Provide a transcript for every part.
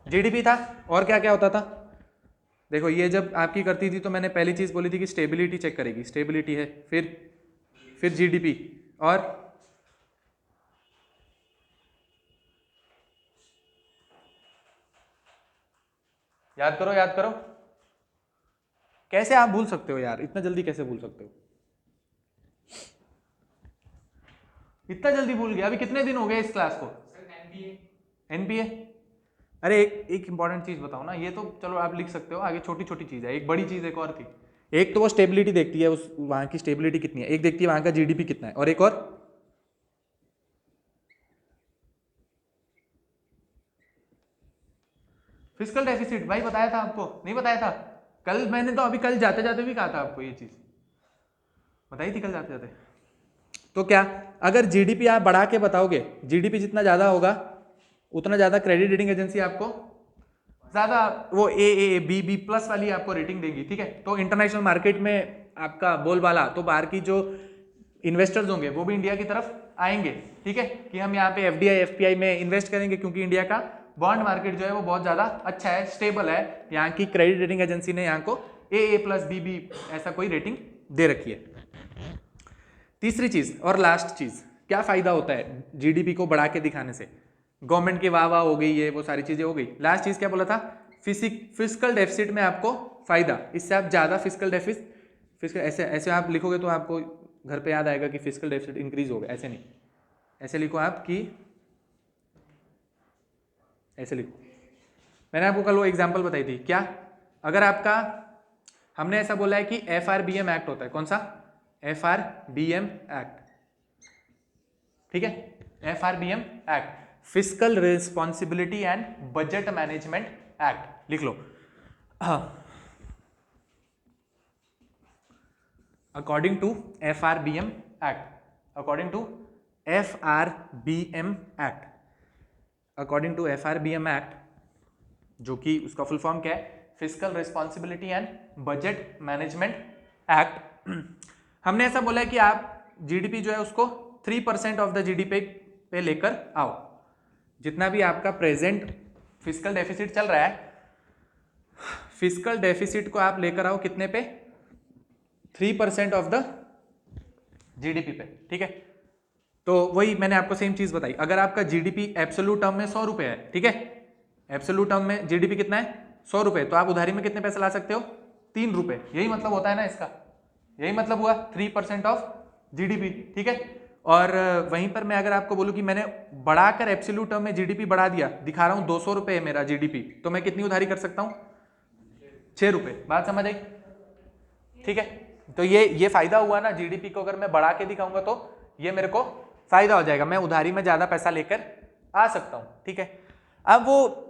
GDP था, और क्या क्या होता था? देखो ये जब आपकी करती थी तो मैंने पहली चीज बोली थी कि स्टेबिलिटी चेक करेगी, स्टेबिलिटी है, फिर जीडीपी, और याद करो याद करो, कैसे आप भूल सकते हो यार, इतना जल्दी कैसे भूल सकते हो? इतना जल्दी भूल गया? अभी कितने दिन हो गए इस क्लास को? एनपीए। अरे एक इंपॉर्टेंट चीज बताओ ना, ये तो चलो आप लिख सकते हो, आगे छोटी छोटी चीज है, एक बड़ी चीज एक और थी। एक तो वो स्टेबिलिटी देखती है, उस वहां की स्टेबिलिटी कितनी है, एक देखती है वहां का जीडीपी कितना है, और एक और फिस्कल डेफिसिट। भाई बताया था आपको, नहीं बताया था? कल मैंने तो अभी कल जाते जाते भी कहा था आपको, ये चीज बताई थी कल जाते जाते। तो क्या, अगर जीडीपी आप बढ़ा के बताओगे, जीडीपी जितना ज्यादा होगा उतना ज्यादा क्रेडिट रेटिंग एजेंसी आपको ज्यादा वो ए बी बी प्लस वाली आपको रेटिंग देंगी, ठीक है? तो इंटरनेशनल मार्केट में आपका बोलबाला, तो बाहर की जो इन्वेस्टर्स होंगे वो भी इंडिया की तरफ आएंगे, ठीक है, कि हम यहाँ पे एफडीआई एफपीआई में इन्वेस्ट करेंगे, क्योंकि इंडिया का बॉन्ड मार्केट जो है वो बहुत ज्यादा अच्छा है, स्टेबल है। यहाँ की क्रेडिट रेटिंग एजेंसी ने यहाँ को ए प्लस बी ऐसा कोई रेटिंग दे रखी है। तीसरी चीज और लास्ट चीज, क्या फायदा होता है जीडीपी को बढ़ा के दिखाने से? गवर्नमेंट की वाह वाह हो गई है, वो सारी चीजें हो गई। लास्ट चीज क्या बोला था? फिस्कल डेफिसिट में आपको फायदा, इससे आप ज्यादा फिस्कल डेफिसिट ऐसे ऐसे आप लिखोगे तो आपको घर पे याद आएगा कि फिस्कल डेफिसिट इंक्रीज हो गया, ऐसे नहीं, ऐसे लिखो आप कि ऐसे लिखो। मैंने आपको कल वो एग्जांपल बताई थी, क्या अगर आपका, हमने ऐसा बोला है कि FRBM एक्ट होता है, कौन सा? FRBM एक्ट, ठीक है, FRBM act, fiscal responsibility and budget management act, लिख लो। According to FRBM act, according to FRBM act, according to FRBM act, जो कि उसका फुल फॉर्म क्या है? Fiscal responsibility and budget management act. हमने ऐसा बोला है कि आप जीडीपी जो है उसको 3% ऑफ द जीडीपी पे लेकर आओ। जितना भी आपका प्रेजेंट फिस्कल डेफिसिट चल रहा है, फिस्कल डेफिसिट को आप लेकर आओ कितने पे? 3% ऑफ द जीडीपी पे, ठीक है? तो वही मैंने आपको सेम चीज बताई, अगर आपका जीडीपी एब्सोल्यूट टर्म में 100 रुपए है, ठीक है, एब्सोल्यूट टर्म में जीडीपी कितना है? 100 रुपए, तो आप उधारी में कितने पैसे ला सकते हो? 3 रुपए। यही मतलब होता है ना इसका, यही मतलब हुआ 3% ऑफ जीडीपी, ठीक है? और वहीं पर मैं अगर आपको बोलूं कि मैंने बढ़ाकर एब्सोल्यूट टर्म में जीडीपी बढ़ा दिया, दिखा रहा हूं 200 रुपए है मेरा जीडीपी, तो मैं कितनी उधारी कर सकता हूं? 6 रुपए। बात समझ आई? ठीक है, तो ये फायदा हुआ ना, जीडीपी को अगर मैं बढ़ा के दिखाऊंगा तो ये मेरे को फायदा हो जाएगा, मैं उधारी में ज्यादा पैसा लेकर आ सकता हूं, ठीक है? अब वो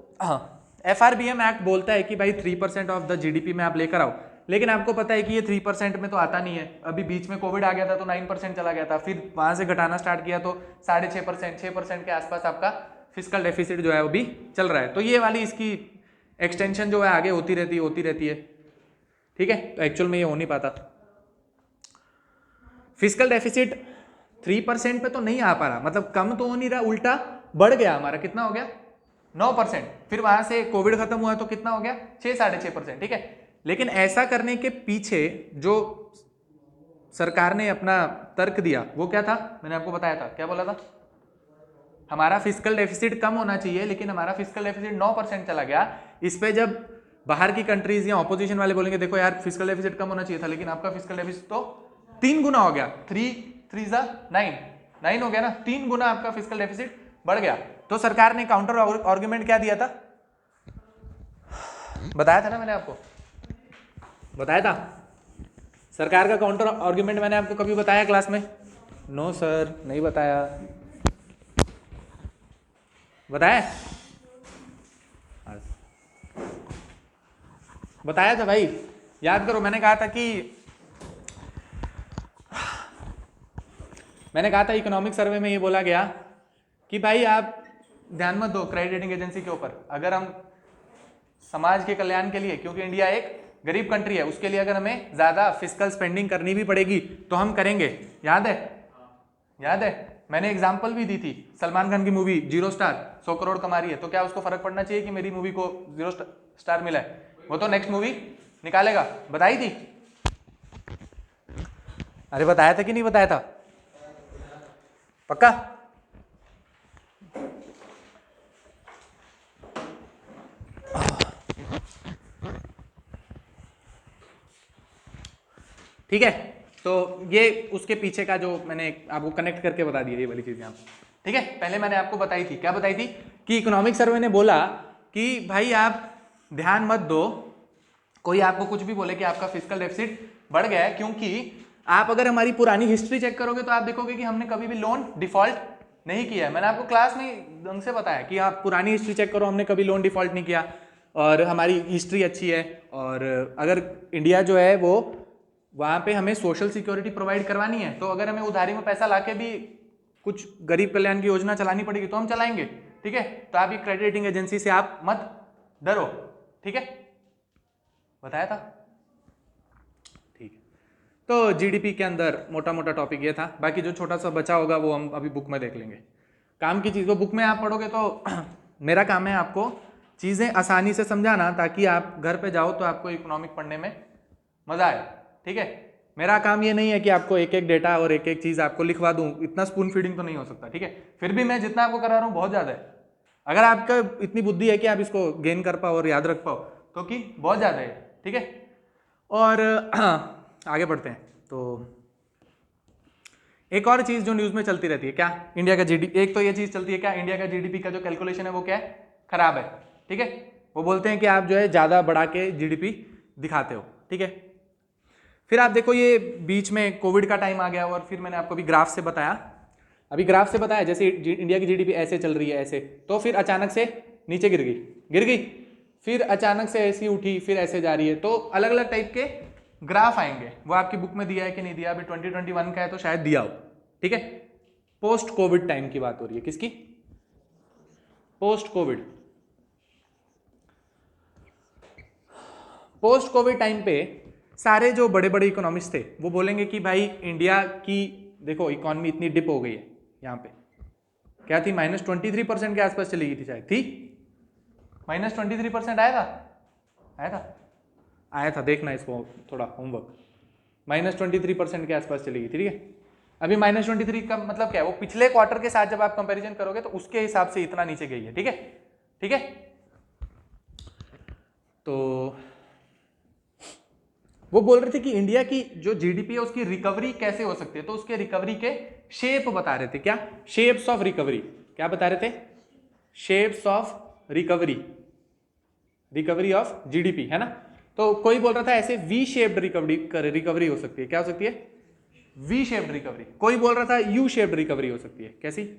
FRBM एक्ट बोलता है कि भाई 3% ऑफ द जीडीपी में आप लेकर आओ, लेकिन आपको पता है कि ये 3% में तो आता नहीं है। अभी बीच में कोविड आ गया था तो 9% चला गया था, फिर वहां से घटाना स्टार्ट किया तो 6.5%, 6% के आसपास आपका फिस्कल डेफिसिट जो है वो भी चल रहा है। तो ये वाली इसकी एक्सटेंशन जो है आगे होती रहती है, ठीक है? तो एक्चुअल में ये हो नहीं पाता। फिस्कल डेफिसिट 3% पे तो नहीं आ पा रहा, मतलब कम तो हो नहीं रहा, उल्टा बढ़ गया हमारा, कितना हो गया? 9%। फिर वहां से कोविड खत्म हुआ तो कितना हो गया? 6-6.5%, ठीक है? लेकिन ऐसा करने के पीछे जो सरकार ने अपना तर्क दिया वो क्या था? मैंने आपको बताया था, क्या बोला था? हमारा फिस्कल डेफिसिट कम होना चाहिए, लेकिन हमारा फिस्कल डेफिसिट 9% चला गया। इस पे जब बाहर की कंट्रीज या ऑपोजिशन वाले बोलेंगे देखो यार फिस्कल डेफिसिट कम होना चाहिए था, लेकिन आपका फिस्कल डेफिसिट तो 3 गुना हो गया, 3 9 हो गया ना, 3 गुना आपका फिस्कल डेफिसिट बढ़ गया। तो सरकार ने काउंटर आर्गुमेंट क्या दिया था? बताया था ना मैंने आपको, बताया था सरकार का काउंटर आर्गुमेंट मैंने आपको कभी बताया क्लास में? नो सर, नहीं बताया। बताया? बताया था भाई, याद करो। मैंने कहा था इकोनॉमिक सर्वे में ये बोला गया कि भाई आप ध्यान मत दो क्रेडिट रेटिंग एजेंसी के ऊपर, अगर हम समाज के कल्याण के लिए, क्योंकि इंडिया एक गरीब कंट्री है, उसके लिए अगर हमें ज्यादा फिस्कल स्पेंडिंग करनी भी पड़ेगी तो हम करेंगे। याद है? याद है? मैंने एग्जाम्पल भी दी थी, सलमान खान की मूवी 0 स्टार 100 करोड़ कमा रही है, तो क्या उसको फर्क पड़ना चाहिए कि मेरी मूवी को 0 स्टार मिला है? वो तो नेक्स्ट मूवी निकालेगा। बताई थी? अरे बताया था कि नहीं बताया था? पक्का? ठीक है, तो ये उसके पीछे का जो मैंने आपको कनेक्ट करके बता दिया ये वाली चीज यहाँ। ठीक है, पहले मैंने आपको बताई थी, क्या बताई थी? कि इकोनॉमिक सर्वे ने बोला कि भाई आप ध्यान मत दो कोई आपको कुछ भी बोले कि आपका फिस्कल डेफिसिट बढ़ गया है, क्योंकि आप अगर हमारी पुरानी हिस्ट्री चेक करोगे तो आप देखोगे कि हमने कभी भी लोन डिफॉल्ट नहीं किया है। मैंने आपको क्लास में ढंग से बताया कि आप पुरानी हिस्ट्री चेक करो, हमने कभी लोन डिफॉल्ट नहीं किया और हमारी हिस्ट्री अच्छी है। और अगर इंडिया जो है वो वहाँ पे हमें सोशल सिक्योरिटी प्रोवाइड करवानी है, तो अगर हमें उधारी में पैसा लाके भी कुछ गरीब कल्याण की योजना चलानी पड़ेगी तो हम चलाएंगे। ठीक है, तो आप ये क्रेडिट रेटिंग एजेंसी से आप मत डरो। ठीक है, बताया था? ठीक है, तो जीडीपी के अंदर मोटा मोटा टॉपिक ये था, बाकी जो छोटा सा बचा होगा वो हम अभी बुक में देख लेंगे। काम की चीज़ वो बुक में आप पढ़ोगे तो मेरा काम है आपको चीज़ें आसानी से समझाना, ताकि आप घर पे जाओ तो आपको इकोनॉमिक पढ़ने में मजा आए। ठीक है, मेरा काम ये नहीं है कि आपको एक एक डेटा और एक एक चीज़ आपको लिखवा दूं, इतना स्पून फीडिंग तो नहीं हो सकता। ठीक है, फिर भी मैं जितना आपको करा रहा हूँ बहुत ज़्यादा है। अगर आपका इतनी बुद्धि है कि आप इसको गेन कर पाओ और याद रख पाओ तो कि बहुत ज़्यादा है। ठीक है, और आगे बढ़ते हैं। तो एक और चीज़ जो न्यूज़ में चलती रहती है, क्या? इंडिया का जीडीपी। एक तो ये चीज़ चलती है क्या, इंडिया का जीडीपी का जो कैलकुलेशन है वो क्या है, खराब है। ठीक है, वो बोलते हैं कि आप जो है ज़्यादा बढ़ा के जीडीपी दिखाते हो। ठीक है, फिर आप देखो ये बीच में कोविड का टाइम आ गया और फिर मैंने आपको अभी ग्राफ से बताया, जैसे इंडिया की जीडीपी ऐसे चल रही है ऐसे, तो फिर अचानक से नीचे गिर गई, फिर अचानक से ऐसी उठी, फिर ऐसे जा रही है। तो अलग अलग टाइप के ग्राफ आएंगे, वो आपकी बुक में दिया है कि नहीं दिया? अभी 2021 का है तो शायद दिया हो। ठीक है, पोस्ट कोविड टाइम की बात हो रही है। किसकी? पोस्ट कोविड टाइम पे सारे जो बड़े बड़े इकोनॉमिस्ट थे वो बोलेंगे कि भाई इंडिया की देखो इकोनॉमी इतनी डिप हो गई है। यहाँ पे क्या थी, -23% के आसपास चली गई थी, शायद थी -23% आया था, देखना इसको थोड़ा होमवर्क। -23% के आसपास चली गई थी। ठीक है, अभी -23 का मतलब क्या है, वो पिछले क्वार्टर के साथ जब आप कंपैरिजन करोगे तो उसके हिसाब से इतना नीचे गई है। ठीक है, तो वो बोल रहे थे कि इंडिया की जो जीडीपी है उसकी रिकवरी कैसे हो सकती है, तो उसके रिकवरी के शेप बता रहे थे। क्या? Shapes of recovery. क्या बता रहे थे? Shapes of recovery of GDP, है ना? तो कोई बोल रहा था ऐसे वी शेप्ड रिकवरी हो सकती है। क्या हो सकती है? V shaped recovery. कोई बोल रहा था यू शेप्ड रिकवरी हो सकती है। कैसी?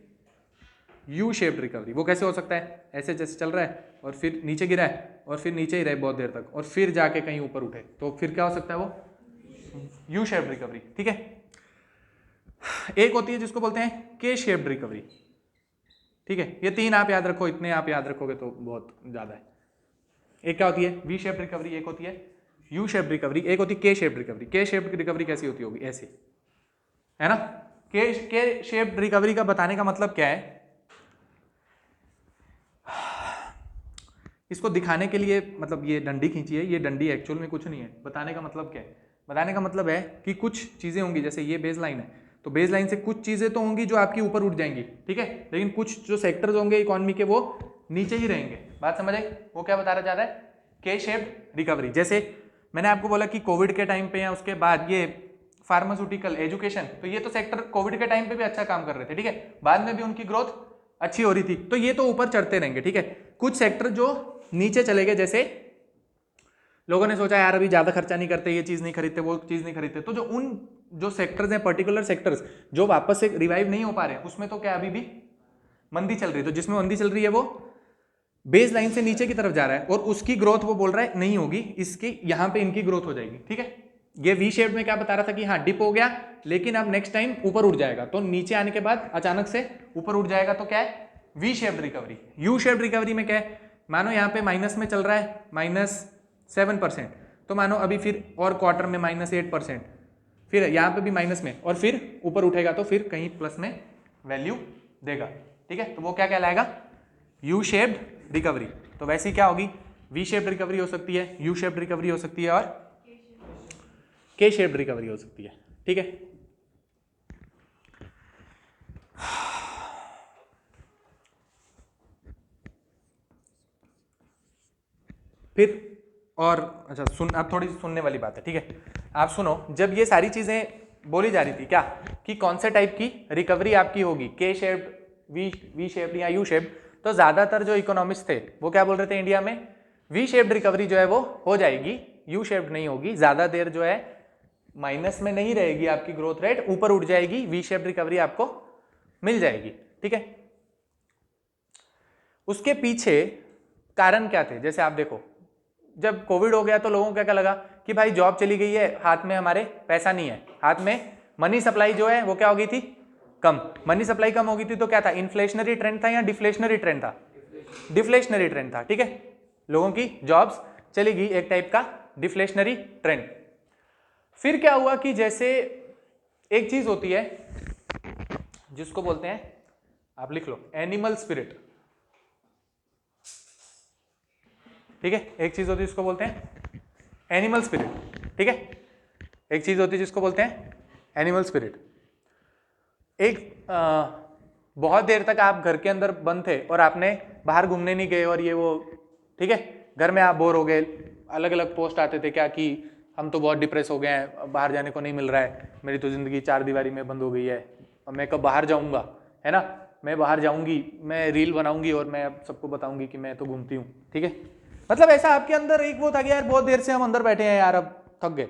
U shaped recovery. वो कैसे हो सकता है? ऐसे जैसे चल रहा है और फिर नीचे गिरा है और फिर नीचे ही रहे बहुत देर तक और फिर जाके कहीं ऊपर उठे, तो फिर क्या हो सकता है? वो यू शेप्ड रिकवरी। ठीक है, एक होती है जिसको बोलते हैं के शेप्ड रिकवरी। ठीक है, ये तीन आप याद रखो, इतने आप याद रखोगे तो बहुत ज्यादा है। एक क्या होती है? वी शेप्ड रिकवरी, एक होती है यू शेप्ड रिकवरी, एक होती है के शेप्ड रिकवरी। के शेप्ड रिकवरी कैसी होती होगी? ऐसे, है ना? के शेप्ड रिकवरी का बताने का मतलब क्या है, इसको दिखाने के लिए, मतलब ये डंडी खींची है, ये डंडी एक्चुअल में कुछ नहीं है। बताने का मतलब क्या है? बताने का मतलब है कि कुछ चीज़ें होंगी, जैसे ये बेस लाइन है, तो बेस लाइन से कुछ चीज़ें तो होंगी जो आपकी ऊपर उठ जाएंगी। ठीक है, लेकिन कुछ जो सेक्टर्स होंगे इकोनॉमी के वो नीचे ही रहेंगे। बात समझ आई? वो क्या बताना चाह रहा है? के शेप्ड रिकवरी। जैसे मैंने आपको बोला कि कोविड के टाइम पे या उसके बाद ये फार्मास्यूटिकल, एजुकेशन, तो ये तो सेक्टर कोविड के टाइम पे भी अच्छा काम कर रहे थे। ठीक है, बाद में भी उनकी ग्रोथ अच्छी हो रही थी, तो ये तो ऊपर चढ़ते रहेंगे। ठीक है, कुछ सेक्टर जो नीचे चले गए, जैसे लोगों ने सोचा यार अभी ज्यादा खर्चा नहीं करते, ये चीज नहीं खरीदते, वो चीज नहीं खरीदते, तो जो सेक्टर्स हैं, पर्टिकुलर सेक्टर्स जो वापस से रिवाइव नहीं हो पा रहे हैं, उसमें तो क्या अभी भी मंदी चल रही है। तो जिसमें मंदी चल रही है वो बेस लाइन से नीचे की तरफ जा रहा है और उसकी ग्रोथ वो बोल रहा है नहीं होगी, इसकी यहां पे इनकी ग्रोथ हो जाएगी। ठीक है, ये वी शेप में क्या बता रहा था कि हाँ डिप हो गया, लेकिन अब नेक्स्ट टाइम ऊपर उठ जाएगा, तो नीचे आने के बाद अचानक से ऊपर उठ जाएगा, तो क्या है? V shaped recovery. U shaped recovery में क्या है, मानो यहाँ पे माइनस में चल रहा है, -7%, तो मानो अभी फिर और क्वार्टर में -8%, फिर यहाँ पे भी माइनस में, और फिर ऊपर उठेगा तो फिर कहीं प्लस में वैल्यू देगा, ठीक है। तो वो क्या कहलाएगा, यू शेप्ड रिकवरी। तो वैसी क्या होगी, वी शेप्ड रिकवरी हो सकती है, यू शेप्ड रिकवरी हो सकती है और के शेप्ड रिकवरी हो सकती है, ठीक है। फिर और अच्छा सुन, अब थोड़ी सुनने वाली बात है, ठीक है। आप सुनो, जब ये सारी चीजें बोली जा रही थी क्या कि कौन से टाइप की रिकवरी आपकी होगी, के शेप्ड, वी शेप्ड या यू शेप्ड, तो ज्यादातर जो इकोनॉमिस्ट थे वो क्या बोल रहे थे, इंडिया में वी शेप्ड रिकवरी जो है वो हो जाएगी, यू शेप्ड नहीं होगी, ज्यादा देर जो है माइनस में नहीं रहेगी आपकी ग्रोथ रेट, ऊपर उठ जाएगी, वी शेप्ड रिकवरी आपको मिल जाएगी, ठीक है। उसके पीछे कारण क्या थे, जैसे आप देखो जब कोविड हो गया तो लोगों को क्या लगा कि भाई जॉब चली गई है, हाथ में हमारे पैसा नहीं है, हाथ में मनी सप्लाई जो है वो क्या हो गई थी, कम। मनी सप्लाई कम हो गई थी तो क्या था, इन्फ्लेशनरी ट्रेंड था या डिफ्लेशनरी ट्रेंड था, डिफ्लेशनरी ट्रेंड था, ठीक है। लोगों की जॉब्स चली गई, एक टाइप का डिफ्लेशनरी ट्रेंड। फिर क्या हुआ कि जैसे एक चीज होती है जिसको बोलते हैं, आप लिख लो, एनिमल स्पिरिट, ठीक है। एक चीज होती है जिसको बोलते हैं एनिमल स्पिरिट, ठीक है। एक चीज होती है जिसको बोलते हैं एनिमल स्पिरिट। एक बहुत देर तक आप घर के अंदर बंद थे और आपने बाहर घूमने नहीं गए और ये वो, ठीक है, घर में आप बोर हो गए, अलग अलग पोस्ट आते थे क्या कि हम तो बहुत डिप्रेस हो गए हैं, बाहर जाने को नहीं मिल रहा है, मेरी तो जिंदगी चार दीवारी में बंद हो गई है, मैं कब बाहर जाऊंगा, है ना, मैं बाहर जाऊंगी, मैं रील बनाऊंगी और मैं सबको बताऊंगी कि मैं तो घूमती हूँ, ठीक है। मतलब ऐसा आपके अंदर एक वो था कि यार बहुत देर से हम अंदर बैठे हैं यार, अब थक गए।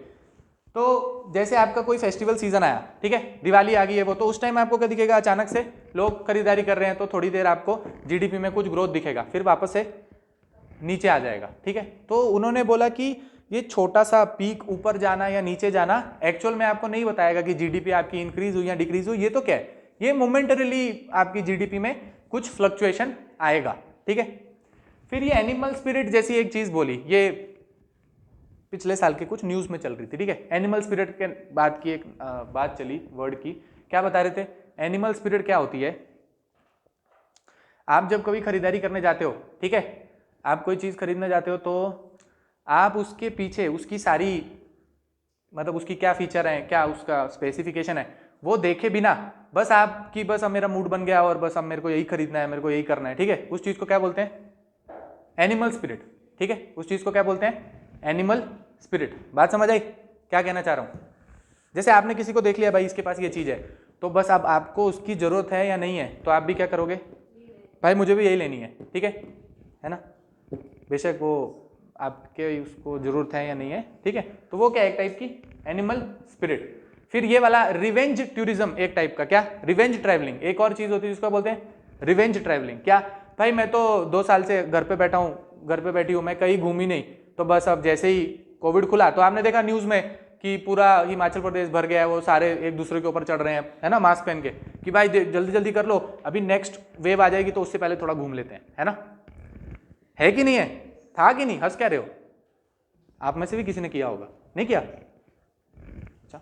तो जैसे आपका कोई फेस्टिवल सीजन आया, ठीक है, दिवाली आ गई है वो, तो उस टाइम आपको क्या दिखेगा, अचानक से लोग खरीदारी कर रहे हैं तो थोड़ी देर आपको जीडीपी में कुछ ग्रोथ दिखेगा, फिर वापस से नीचे आ जाएगा, ठीक है। तो उन्होंने बोला कि ये छोटा सा पीक ऊपर जाना या नीचे जाना एक्चुअल में आपको नहीं बताएगा कि जीडीपी आपकी इंक्रीज हुई या डिक्रीज हुई, ये तो क्या है, ये मोमेंटरीली आपकी जीडीपी में कुछ फ्लक्चुएशन आएगा, ठीक है। फिर ये एनिमल स्पिरिट जैसी एक चीज बोली, ये पिछले साल के कुछ न्यूज में चल रही थी, ठीक है। एनिमल स्पिरिट के बात की एक बात चली, वर्ड की, क्या बता रहे थे, एनिमल स्पिरिट क्या होती है, आप जब कभी खरीदारी करने जाते हो, ठीक है, आप कोई चीज खरीदने जाते हो तो आप उसके पीछे उसकी सारी, मतलब उसकी क्या फीचर है, क्या उसका स्पेसिफिकेशन है, वो देखे बिना बस आपकी, बस अब मेरा मूड बन गया और बस अब मेरे को यही खरीदना है, मेरे को यही करना है, ठीक है, उस चीज को क्या बोलते हैं, एनिमल स्पिरिट, ठीक है। उस चीज को क्या बोलते हैं, एनिमल स्पिरिट। बात समझ आई क्या कहना चाह रहा हूं। जैसे आपने किसी को देख लिया भाई इसके पास ये चीज है, तो बस अब आपको उसकी जरूरत है या नहीं है, तो आप भी क्या करोगे, भाई मुझे भी यही लेनी है, ठीक है ना, बेशक वो आपके उसको जरूरत है या नहीं है, ठीक है। तो वो क्या एक टाइप की एनिमल स्पिरिट। फिर ये वाला रिवेंज टूरिज्म, एक टाइप का क्या, रिवेंज ट्रैवलिंग। एक और चीज होती है जिसको बोलते हैं रिवेंज ट्रैवलिंग। क्या भाई मैं तो 2 साल से घर पे बैठा हूँ, घर पे बैठी हूँ, मैं कहीं घूमी नहीं, तो बस अब जैसे ही कोविड खुला तो आपने देखा न्यूज में कि पूरा हिमाचल प्रदेश भर गया है, वो सारे एक दूसरे के ऊपर चढ़ रहे हैं, है ना, मास्क पहन के, कि भाई जल्दी जल्दी कर लो, अभी नेक्स्ट वेव आ जाएगी तो उससे पहले थोड़ा घूम लेते हैं, है ना, है कि नहीं है, था कि नहीं, हंस क्या रहे हो, आप में से भी किसी ने किया होगा, नहीं किया, अच्छा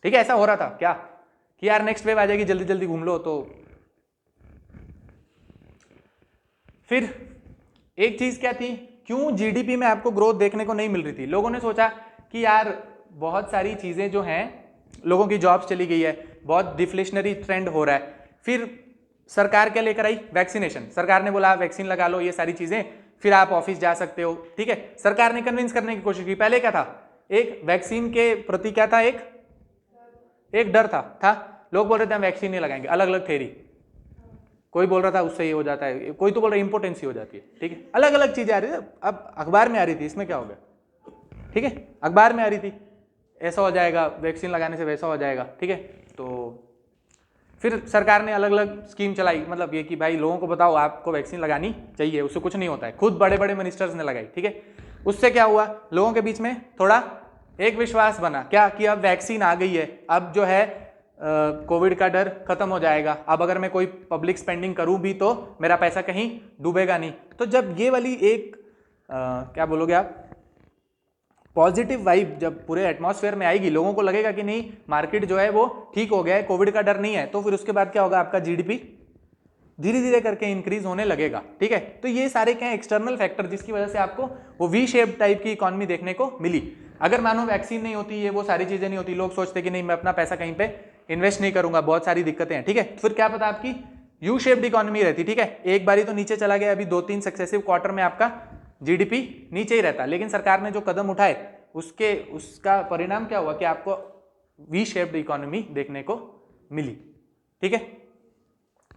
ठीक है। ऐसा हो रहा था क्या कि यार नेक्स्ट वेव आ जाएगी, जल्दी जल्दी घूम लो। तो फिर एक चीज क्या थी, क्यों जीडीपी में आपको ग्रोथ देखने को नहीं मिल रही थी, लोगों ने सोचा कि यार बहुत सारी चीजें जो हैं, लोगों की जॉब्स चली गई है, बहुत डिफ्लेशनरी ट्रेंड हो रहा है। फिर सरकार क्या लेकर आई, वैक्सीनेशन। सरकार ने बोला वैक्सीन लगा लो, ये सारी चीजें, फिर आप ऑफिस जा सकते हो, ठीक है। सरकार ने कन्विंस करने की कोशिश की। पहले क्या था, एक वैक्सीन के प्रति क्या था, एक डर था लोग बोल रहे थे हम वैक्सीन नहीं लगाएंगे, अलग अलग थेरी, कोई बोल रहा था उससे ये हो जाता है, कोई तो बोल रहा है इंपोर्टेंसी हो जाती है, ठीक है, अलग अलग चीजें आ रही थी। अब अखबार में आ रही थी, इसमें क्या हो गया, ठीक है, अखबार में आ रही थी, ऐसा हो जाएगा वैक्सीन लगाने से, वैसा हो जाएगा, ठीक है। तो फिर सरकार ने अलग अलग स्कीम चलाई, मतलब ये कि भाई लोगों को बताओ आपको वैक्सीन लगानी चाहिए, उससे कुछ नहीं होता है। खुद बड़े बड़े मिनिस्टर्स ने लगाई, ठीक है। उससे क्या हुआ, लोगों के बीच में थोड़ा एक विश्वास बना, क्या कि अब वैक्सीन आ गई है, अब जो है कोविड का डर खत्म हो जाएगा, अब अगर मैं कोई पब्लिक स्पेंडिंग करूं भी तो मेरा पैसा कहीं डूबेगा नहीं। तो जब ये वाली एक क्या बोलोगे आप, पॉजिटिव वाइब जब पूरे एटमॉस्फेयर में आएगी, लोगों को लगेगा कि नहीं मार्केट जो है वो ठीक हो गया है, कोविड का डर नहीं है, तो फिर उसके बाद क्या होगा, आपका जीडीपी धीरे धीरे करके इंक्रीज होने लगेगा। ठीक है, तो ये सारे क्या है एक्सटर्नल फैक्टर जिसकी वजह से आपको वो वी शेप टाइप की इकोनॉमी देखने को मिली। अगर मानो वैक्सीन नहीं होती, ये वो सारी चीजें नहीं होती, लोग सोचते कि नहीं मैं अपना पैसा कहीं पे इन्वेस्ट नहीं करूंगा, बहुत सारी दिक्कतें हैं, ठीक है, फिर क्या पता आपकी यू शेप्ड इकोनॉमी रहती। ठीक है, एक बारी तो नीचे चला गया, अभी 2-3 सक्सेसिव क्वार्टर में आपका जीडीपी नीचे ही रहता, लेकिन सरकार ने जो कदम उठाए उसका परिणाम क्या हुआ कि आपको वी शेप्ड इकोनॉमी देखने को मिली। ठीक है,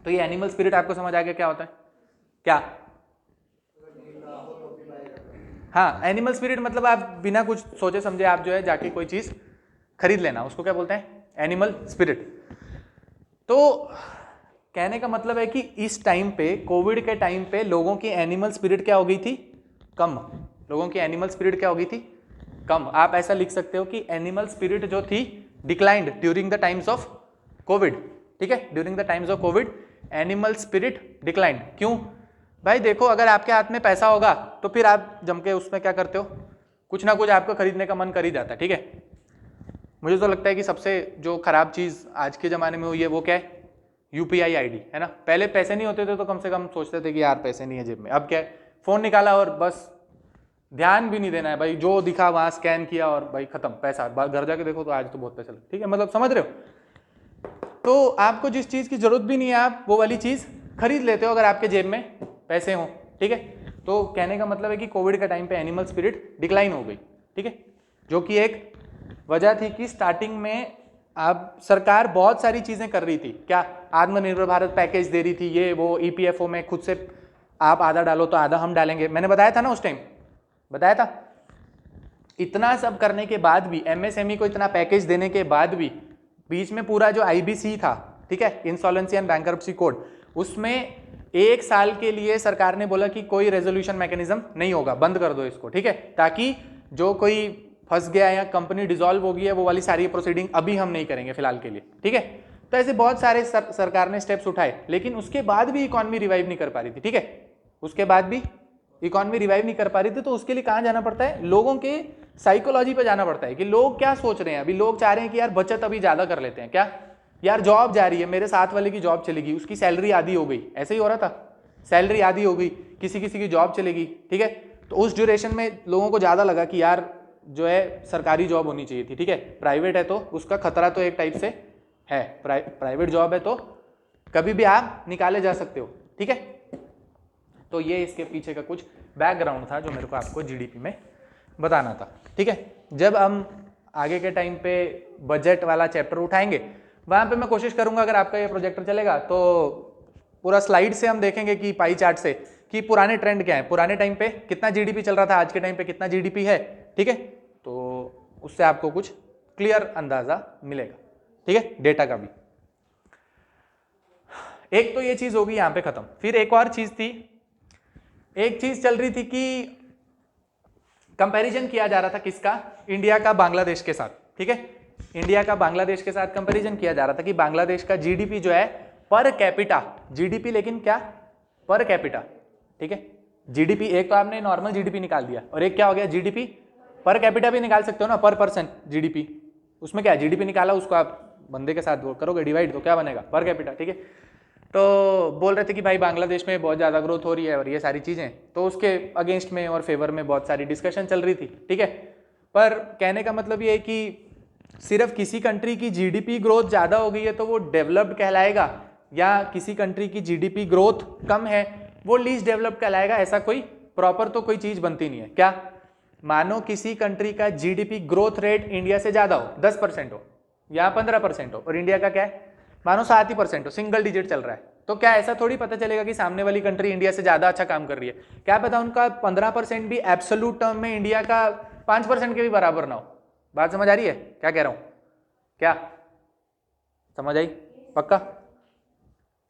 तो ये एनिमल स्पिरिट आपको समझ आ गया क्या होता है क्या? हाँ, एनिमल स्पिरिट मतलब आप बिना कुछ सोचे समझे आप जो है जाके कोई चीज खरीद लेना, उसको क्या बोलते हैं, एनिमल स्पिरिट। तो कहने का मतलब है कि इस टाइम पे, कोविड के टाइम पे लोगों की एनिमल स्पिरिट क्या हो गई थी, कम। लोगों की एनिमल स्पिरिट क्या हो गई थी, कम। आप ऐसा लिख सकते हो कि एनिमल स्पिरिट जो थी declined during the times of Covid. ठीक है, during the times of Covid animal spirit declined. क्यों भाई? देखो, अगर आपके हाथ में पैसा होगा तो फिर आप जम के उसमें क्या करते हो, कुछ ना कुछ आपको खरीदने का मन कर ही जाता है। ठीक है, मुझे तो लगता है कि सबसे जो खराब चीज आज के जमाने में हुई है वो क्या है, यूपीआई आईडी, है ना। पहले पैसे नहीं होते थे तो कम से कम सोचते थे कि यार पैसे नहीं है जेब में, अब क्या है, फोन निकाला और बस ध्यान भी नहीं देना है भाई, जो दिखा वहां स्कैन किया और भाई खत्म पैसा। घर जाके देखो तो आज तो बहुत पैसा लगा। ठीक है, मतलब समझ रहे हो? तो आपको जिस चीज की जरूरत भी नहीं है आप वो वाली चीज खरीद लेते हो अगर आपके जेब में पैसे हो। ठीक है, तो कहने का मतलब है कि कोविड का टाइम पे एनिमल स्पिरिट डिक्लाइन हो गई। ठीक है, जो कि एक वजह थी कि स्टार्टिंग में अब सरकार बहुत सारी चीजें कर रही थी। क्या, आत्मनिर्भर भारत पैकेज दे रही थी, ये वो, ईपीएफओ में खुद से आप आधा डालो तो आधा हम डालेंगे, मैंने बताया था ना उस टाइम, बताया था। इतना सब करने के बाद भी, एमएसएमई को इतना पैकेज देने के बाद भी, बीच में पूरा जो आईबीसी था, ठीक है, इंसॉल्वेंसी एंड बैंकरप्सी कोड, उसमें 1 साल के लिए सरकार ने बोला कि कोई रेजोल्यूशन मैकेनिज्म नहीं होगा, बंद कर दो इसको। ठीक है, ताकि जो कोई फंस गया या कंपनी डिसॉल्व हो गई है वो वाली सारी प्रोसीडिंग अभी हम नहीं करेंगे फिलहाल के लिए। ठीक है, तो ऐसे बहुत सारे सरकार ने स्टेप्स उठाए, लेकिन उसके बाद भी इकोनॉमी रिवाइव नहीं कर पा रही थी। ठीक है, उसके बाद भी इकोनॉमी रिवाइव नहीं कर पा रही थी, तो उसके लिए कहाँ जाना पड़ता है, लोगों के साइकोलॉजी पे जाना पड़ता है कि लोग क्या सोच रहे हैं। अभी लोग चाह रहे हैं कि यार बचत अभी ज्यादा कर लेते हैं, क्या यार जॉब जा रही है, मेरे साथ वाले की जॉब चलेगी, उसकी सैलरी आधी हो गई, ऐसे ही हो रहा था, सैलरी आधी हो गई, किसी किसी की जॉब चलेगी। ठीक है, तो उस ड्यूरेशन में लोगों को ज्यादा लगा कि यार जो है सरकारी जॉब होनी चाहिए थी। ठीक है, प्राइवेट है तो उसका खतरा तो एक टाइप से है, प्राइवेट जॉब है तो कभी भी आप निकाले जा सकते हो। ठीक है, तो ये इसके पीछे का कुछ बैकग्राउंड था जो मेरे को आपको जीडीपी में बताना था। ठीक है, जब हम आगे के टाइम पे बजट वाला चैप्टर उठाएंगे वहां पे मैं कोशिश करूंगा, अगर आपका ये प्रोजेक्टर चलेगा तो पूरा स्लाइड से हम देखेंगे कि पाई चार्ट से कि पुराने ट्रेंड क्या है, पुराने टाइम पे कितना जीडीपी चल रहा था, आज के टाइम पे कितना जीडीपी है। ठीक है, तो उससे आपको कुछ क्लियर अंदाजा मिलेगा। ठीक है, डेटा का भी। एक तो ये चीज होगी यहां पे खत्म। फिर एक और चीज थी, एक चीज चल रही थी कि कंपैरिजन किया जा रहा था किसका, इंडिया का बांग्लादेश के साथ। ठीक है, इंडिया का बांग्लादेश के साथ कंपैरिजन किया जा रहा था कि बांग्लादेश का जीडीपी जो है पर कैपिटा, जीडीपी लेकिन क्या, पर कैपिटा। ठीक है, जीडीपी, एक तो आपने नॉर्मल जीडीपी निकाल दिया और एक क्या हो गया, जीडीपी पर कैपिटा भी निकाल सकते हो ना, पर पर्सन जीडीपी। उसमें क्या है, जीडीपी निकाला, उसको आप बंदे के साथ करोगे डिवाइड तो क्या बनेगा, पर कैपिटा। ठीक है, तो बोल रहे थे कि भाई बांग्लादेश में बहुत ज़्यादा ग्रोथ हो रही है और ये सारी चीज़ें, तो उसके अगेंस्ट में और फेवर में बहुत सारी डिस्कशन चल रही थी। ठीक है, पर कहने का मतलब ये है कि सिर्फ किसी कंट्री की जीडीपी ग्रोथ ज़्यादा हो गई है तो वो डेवलप्ड कहलाएगा, या किसी कंट्री की जीडीपी ग्रोथ कम है वो लीस्ट डेवलप्ड कहलाएगा, ऐसा कोई प्रॉपर तो कोई चीज़ बनती नहीं है। क्या, मानो किसी कंट्री का जीडीपी ग्रोथ रेट इंडिया से ज़्यादा हो, 10% हो या 15% हो, और इंडिया का क्या है, मानो 7% हो, सिंगल डिजिट चल रहा है, तो क्या ऐसा थोड़ी पता चलेगा कि सामने वाली कंट्री इंडिया से ज़्यादा अच्छा काम कर रही है? क्या पता उनका 15% भी एब्सोल्यूट टर्म में इंडिया का 5% के भी बराबर ना हो। बात समझ आ रही है क्या कह रहा हूँ? क्या समझ आई? पक्का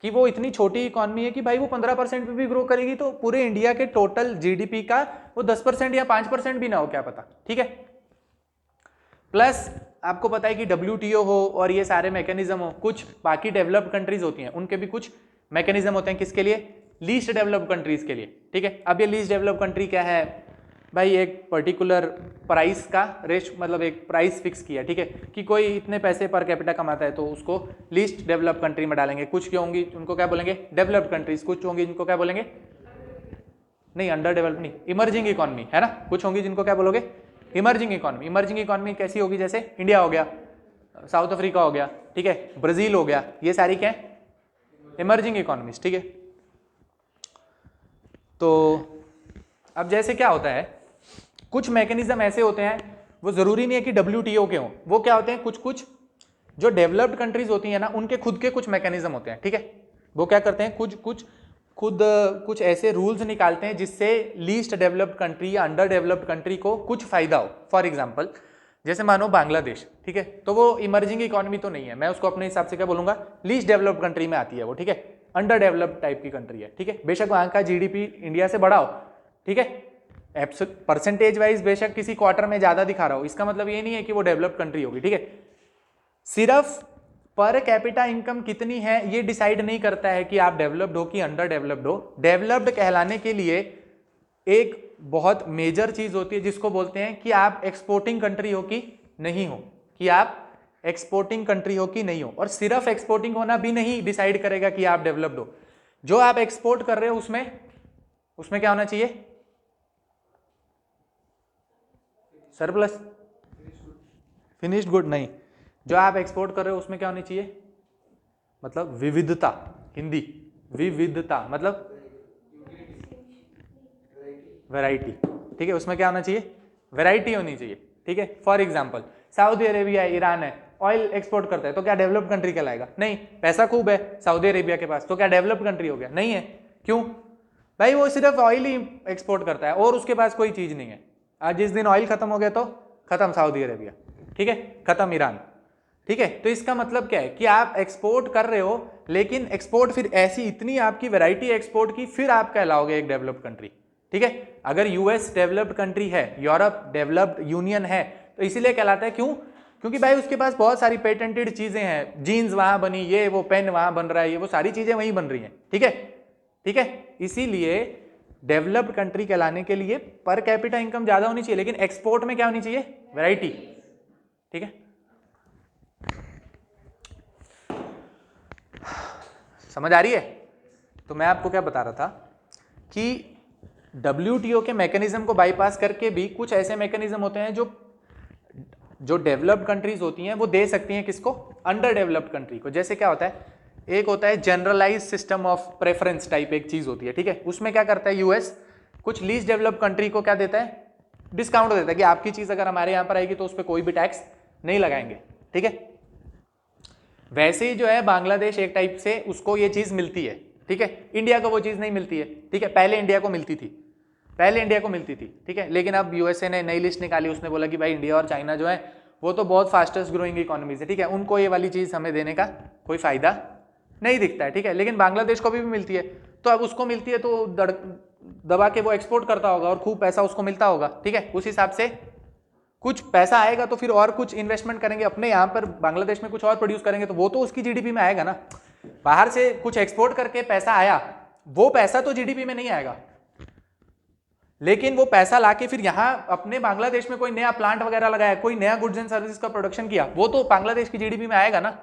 कि वो इतनी छोटी इकॉनमी है कि भाई वो 15% पे भी ग्रो करेगी तो पूरे इंडिया के टोटल जीडीपी का वो 10% या 5% भी ना हो, क्या पता। ठीक है, प्लस आपको पता है कि WTO हो और ये सारे मैकेनिज्म हो, कुछ बाकी डेवलप्ड कंट्रीज होती हैं उनके भी कुछ मैकेनिज्म होते हैं, किसके लिए, लीस्ट डेवलप्ड कंट्रीज के लिए। ठीक है, अब ये लीस्ट डेवलप्ड कंट्री क्या है, भाई एक पर्टिकुलर प्राइस का रेश, मतलब एक प्राइस फिक्स किया, ठीक है, कि कोई इतने पैसे पर कैपिटा कमाता है तो उसको लीस्ट डेवलप कंट्री में डालेंगे। कुछ क्या होंगी उनको क्या बोलेंगे, डेवलप्ड कंट्रीज, कुछ होंगी जिनको क्या बोलेंगे, नहीं अंडर डेवलप नहीं, इमर्जिंग इकोनॉमी, है ना, कुछ होंगी जिनको क्या बोलोगे, इमर्जिंग इकोनॉमी। इमर्जिंग इकोनॉमी कैसी होगी, जैसे इंडिया हो गया, साउथ अफ्रीका हो गया, ठीक है, ब्राजील हो गया, ये सारी क्या है, इमर्जिंग इकोनॉमीज, ठीक है। तो अब जैसे क्या होता है, कुछ मैकेनिज्म ऐसे होते हैं, वो जरूरी नहीं है कि WTO के हों, वो क्या होते हैं, कुछ कुछ जो डेवलप्ड कंट्रीज होती हैं ना, उनके खुद के कुछ मैकेनिज्म होते हैं, ठीक है। वो क्या करते हैं, कुछ ऐसे रूल्स निकालते हैं जिससे लीस्ट डेवलप्ड कंट्री या अंडर डेवलप्ड कंट्री को कुछ फायदा हो। फॉर एग्जांपल जैसे मानो बांग्लादेश, ठीक है, तो वो इमर्जिंग इकोनॉमी तो नहीं है, मैं उसको अपने हिसाब से क्या बोलूंगा, लीस्ट डेवलप्ड कंट्री में आती है वो, ठीक है, अंडर डेवलप्ड टाइप की कंट्री है, ठीक है। बेशक वहां का GDP इंडिया से बड़ा हो, ठीक है, परसेंटेज वाइज बेशक किसी क्वार्टर में ज्यादा दिखा रहा हो, इसका मतलब ये नहीं है कि वो डेवलप्ड कंट्री होगी, ठीक है। सिर्फ पर कैपिटा इनकम कितनी है ये डिसाइड नहीं करता है कि आप डेवलप्ड हो कि अंडर डेवलप्ड हो। डेवलप्ड कहलाने के लिए एक बहुत मेजर चीज होती है जिसको बोलते हैं कि आप एक्सपोर्टिंग कंट्री हो कि नहीं हो, कि आप एक्सपोर्टिंग कंट्री हो कि नहीं हो। और सिर्फ एक्सपोर्टिंग होना भी नहीं डिसाइड करेगा कि आप डेवलप्ड हो। जो आप एक्सपोर्ट कर रहे हो उसमें क्या होना चाहिए, सरप्लस, फिनिश्ड गुड नहीं, जो आप एक्सपोर्ट कर रहे हो उसमें क्या होनी चाहिए, मतलब विविधता, हिंदी विविधता मतलब वैरायटी, ठीक है, उसमें क्या होना चाहिए, वैरायटी होनी चाहिए, ठीक है। फॉर एग्जांपल सऊदी अरेबिया है, ईरान है, ऑयल एक्सपोर्ट करता है, तो क्या डेवलप्ड कंट्री कहलाएगा, नहीं। पैसा खूब है सऊदी अरेबिया के पास, तो क्या डेवलप्ड कंट्री हो गया, नहीं है। क्यों भाई, वो सिर्फ ऑयल ही एक्सपोर्ट करता है और उसके पास कोई चीज नहीं है। आज जिस दिन ऑयल खत्म हो गया तो खत्म सऊदी अरेबिया, ठीक है, खत्म ईरान, ठीक है। तो इसका मतलब क्या है कि आप एक्सपोर्ट कर रहे हो, लेकिन एक्सपोर्ट फिर ऐसी इतनी आपकी वैरायटी एक्सपोर्ट की, फिर आप कहलाओगे एक डेवलप्ड कंट्री, ठीक है। अगर US डेवलप्ड कंट्री है, यूरोप डेवलप्ड यूनियन है, तो इसीलिए कहलाता है, क्यों, क्योंकि भाई उसके पास बहुत सारी पेटेंटेड चीजें हैं, जीन्स वहां बनी, ये वो पेन वहां बन रहा है, ये वो सारी चीजें वहीं बन रही हैं, ठीक है, ठीक है। इसीलिए डेवलप्ड कंट्री कहलाने के लिए पर कैपिटा इनकम ज्यादा होनी चाहिए, लेकिन एक्सपोर्ट में क्या होनी चाहिए, वैरायटी, ठीक है। समझ आ रही है। तो मैं आपको क्या बता रहा था कि WTO के मैकेनिज्म को बाईपास करके भी कुछ ऐसे मैकेनिज्म होते हैं जो डेवलप्ड कंट्रीज होती हैं वो दे सकती हैं किसको, अंडर डेवलप्ड कंट्री को। जैसे क्या होता है, एक होता है generalise system of preference type एक चीज होती है, ठीक है। उसमें क्या करता है US, कुछ लीस्ट डेवलप्ड कंट्री को क्या देता है, डिस्काउंट देता है कि आपकी चीज अगर हमारे यहां पर आएगी तो उस पर कोई भी टैक्स नहीं लगाएंगे, ठीक है। वैसे ही जो है बांग्लादेश एक टाइप से उसको ये चीज मिलती है, ठीक है, इंडिया को वो चीज नहीं मिलती है, ठीक है। पहले इंडिया को मिलती थी, ठीक है, लेकिन अब USA ने नई लिस्ट निकाली, उसने बोला कि भाई इंडिया और चाइना जो है वो तो बहुत फास्टेस्ट ग्रोइंग इकोनॉमीज है, ठीक है, उनको ये वाली चीज हमें देने का कोई फायदा नहीं दिखता है, ठीक है। लेकिन बांग्लादेश को भी मिलती है, तो अब उसको मिलती है तो दबा के वो एक्सपोर्ट करता होगा और खूब पैसा उसको मिलता होगा, ठीक है। उस हिसाब से कुछ पैसा आएगा तो फिर और कुछ इन्वेस्टमेंट करेंगे अपने यहाँ पर, बांग्लादेश में कुछ और प्रोड्यूस करेंगे, तो वो तो उसकी GDP में आएगा ना। बाहर से कुछ एक्सपोर्ट करके पैसा आया, वो पैसा तो GDP में नहीं आएगा, लेकिन वो पैसा लाके फिर यहाँ अपने बांग्लादेश में कोई नया प्लांट वगैरह लगाया, कोई नया गुड्स एंड सर्विसेज का प्रोडक्शन किया, वो तो बांग्लादेश की GDP में आएगा ना,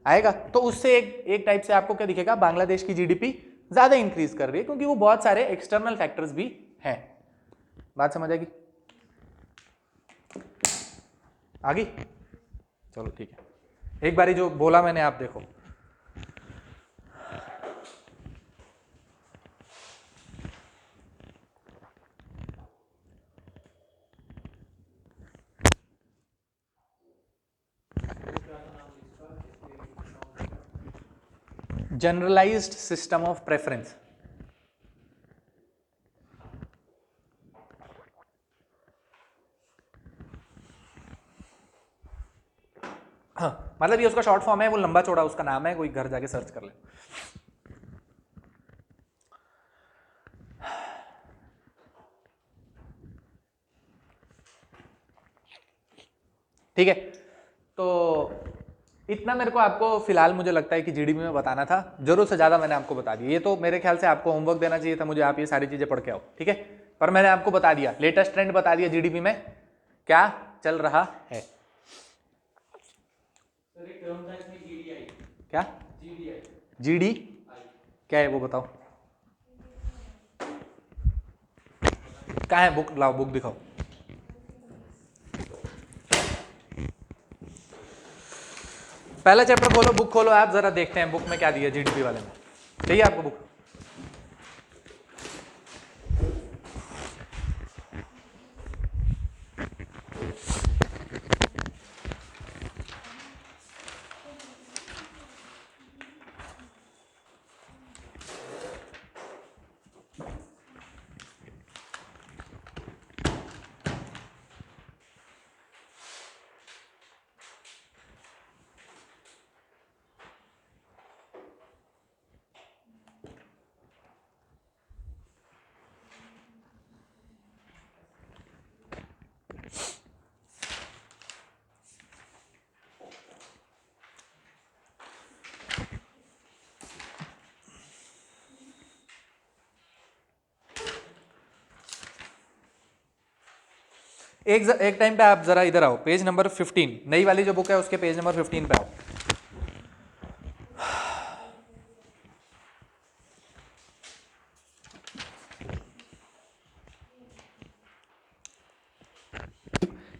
आएगा। तो उससे एक टाइप से आपको क्या दिखेगा, बांग्लादेश की GDP ज्यादा इंक्रीज कर रही है, क्योंकि वो बहुत सारे एक्सटर्नल फैक्टर्स भी हैं। बात समझ आएगी, आगे चलो ठीक है। एक बारी जो बोला मैंने आप देखो, जनरलाइज्ड सिस्टम ऑफ प्रेफरेंस। हाँ, मतलब ये उसका शॉर्ट फॉर्म है, वो लंबा चौड़ा उसका नाम है, कोई घर जाके सर्च कर ले। ठीक है, तो इतना मेरे को आपको फिलहाल मुझे लगता है कि GDP में बताना था, जरूरत से ज्यादा मैंने आपको बता दिया। ये तो मेरे ख्याल से आपको होमवर्क देना चाहिए था मुझे, आप ये सारी चीजें पढ़ के आओ, ठीक है। पर मैंने आपको बता दिया, लेटेस्ट ट्रेंड बता दिया जीडीपी में क्या चल रहा है। क्या जीडी क्या है वो बताओ, कहाँ है बुक, लाओ बुक दिखाओ। पहला चैप्टर खोलो, बुक खोलो आप, जरा देखते हैं बुक में क्या दिया जीडीपी वाले में। चाहिए आपको बुक? एक टाइम पे आप जरा इधर आओ, पेज नंबर 15, नई वाली जो बुक है उसके पेज नंबर 15 पे आओ।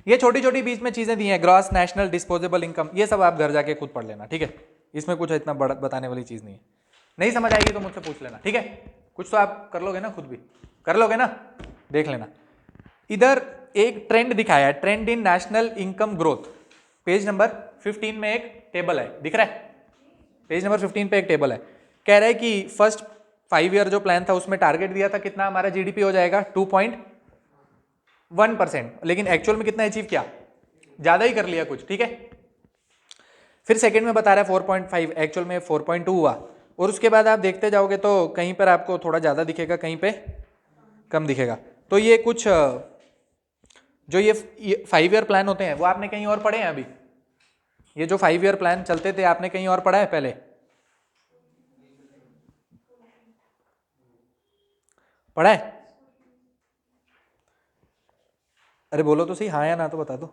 ये छोटी छोटी बीच में चीजें दी हैं, ग्रॉस नेशनल डिस्पोजेबल इनकम, ये सब आप घर जाके खुद पढ़ लेना, ठीक है। इसमें कुछ इतना बड़ा बताने वाली चीज नहीं है, नहीं समझ आएगी तो मुझसे पूछ लेना, ठीक है। कुछ तो आप कर लोगे ना, खुद भी कर लोगे ना, देख लेना। इधर एक ट्रेंड दिखाया है, trend in national income growth, page number 15 में एक टेबल है, दिख रहा है? पेज नंबर 15 पे एक टेबल है, कह रहा है कि फर्स्ट 5 ईयर जो प्लान था उसमें टारगेट दिया था कितना हमारा जीडीपी हो जाएगा 2.1%, लेकिन एक्चुअल में कितना अचीव किया, ज्यादा ही कर लिया कुछ, ठीक है। फिर सेकंड में बता रहा है 4.5, एक्चुअल में 4.2 हुआ, और उसके बाद आप देखते जाओगे तो कहीं पर आपको थोड़ा ज्यादा दिखेगा, कहीं पे कम दिखेगा। तो ये कुछ जो ये 5 ईयर प्लान होते हैं वो आपने कहीं और पढ़े हैं अभी? ये जो 5 ईयर प्लान चलते थे आपने कहीं और पढ़ा है पहले? पढ़ा है? अरे बोलो तो सही, हाँ या ना तो बता दो।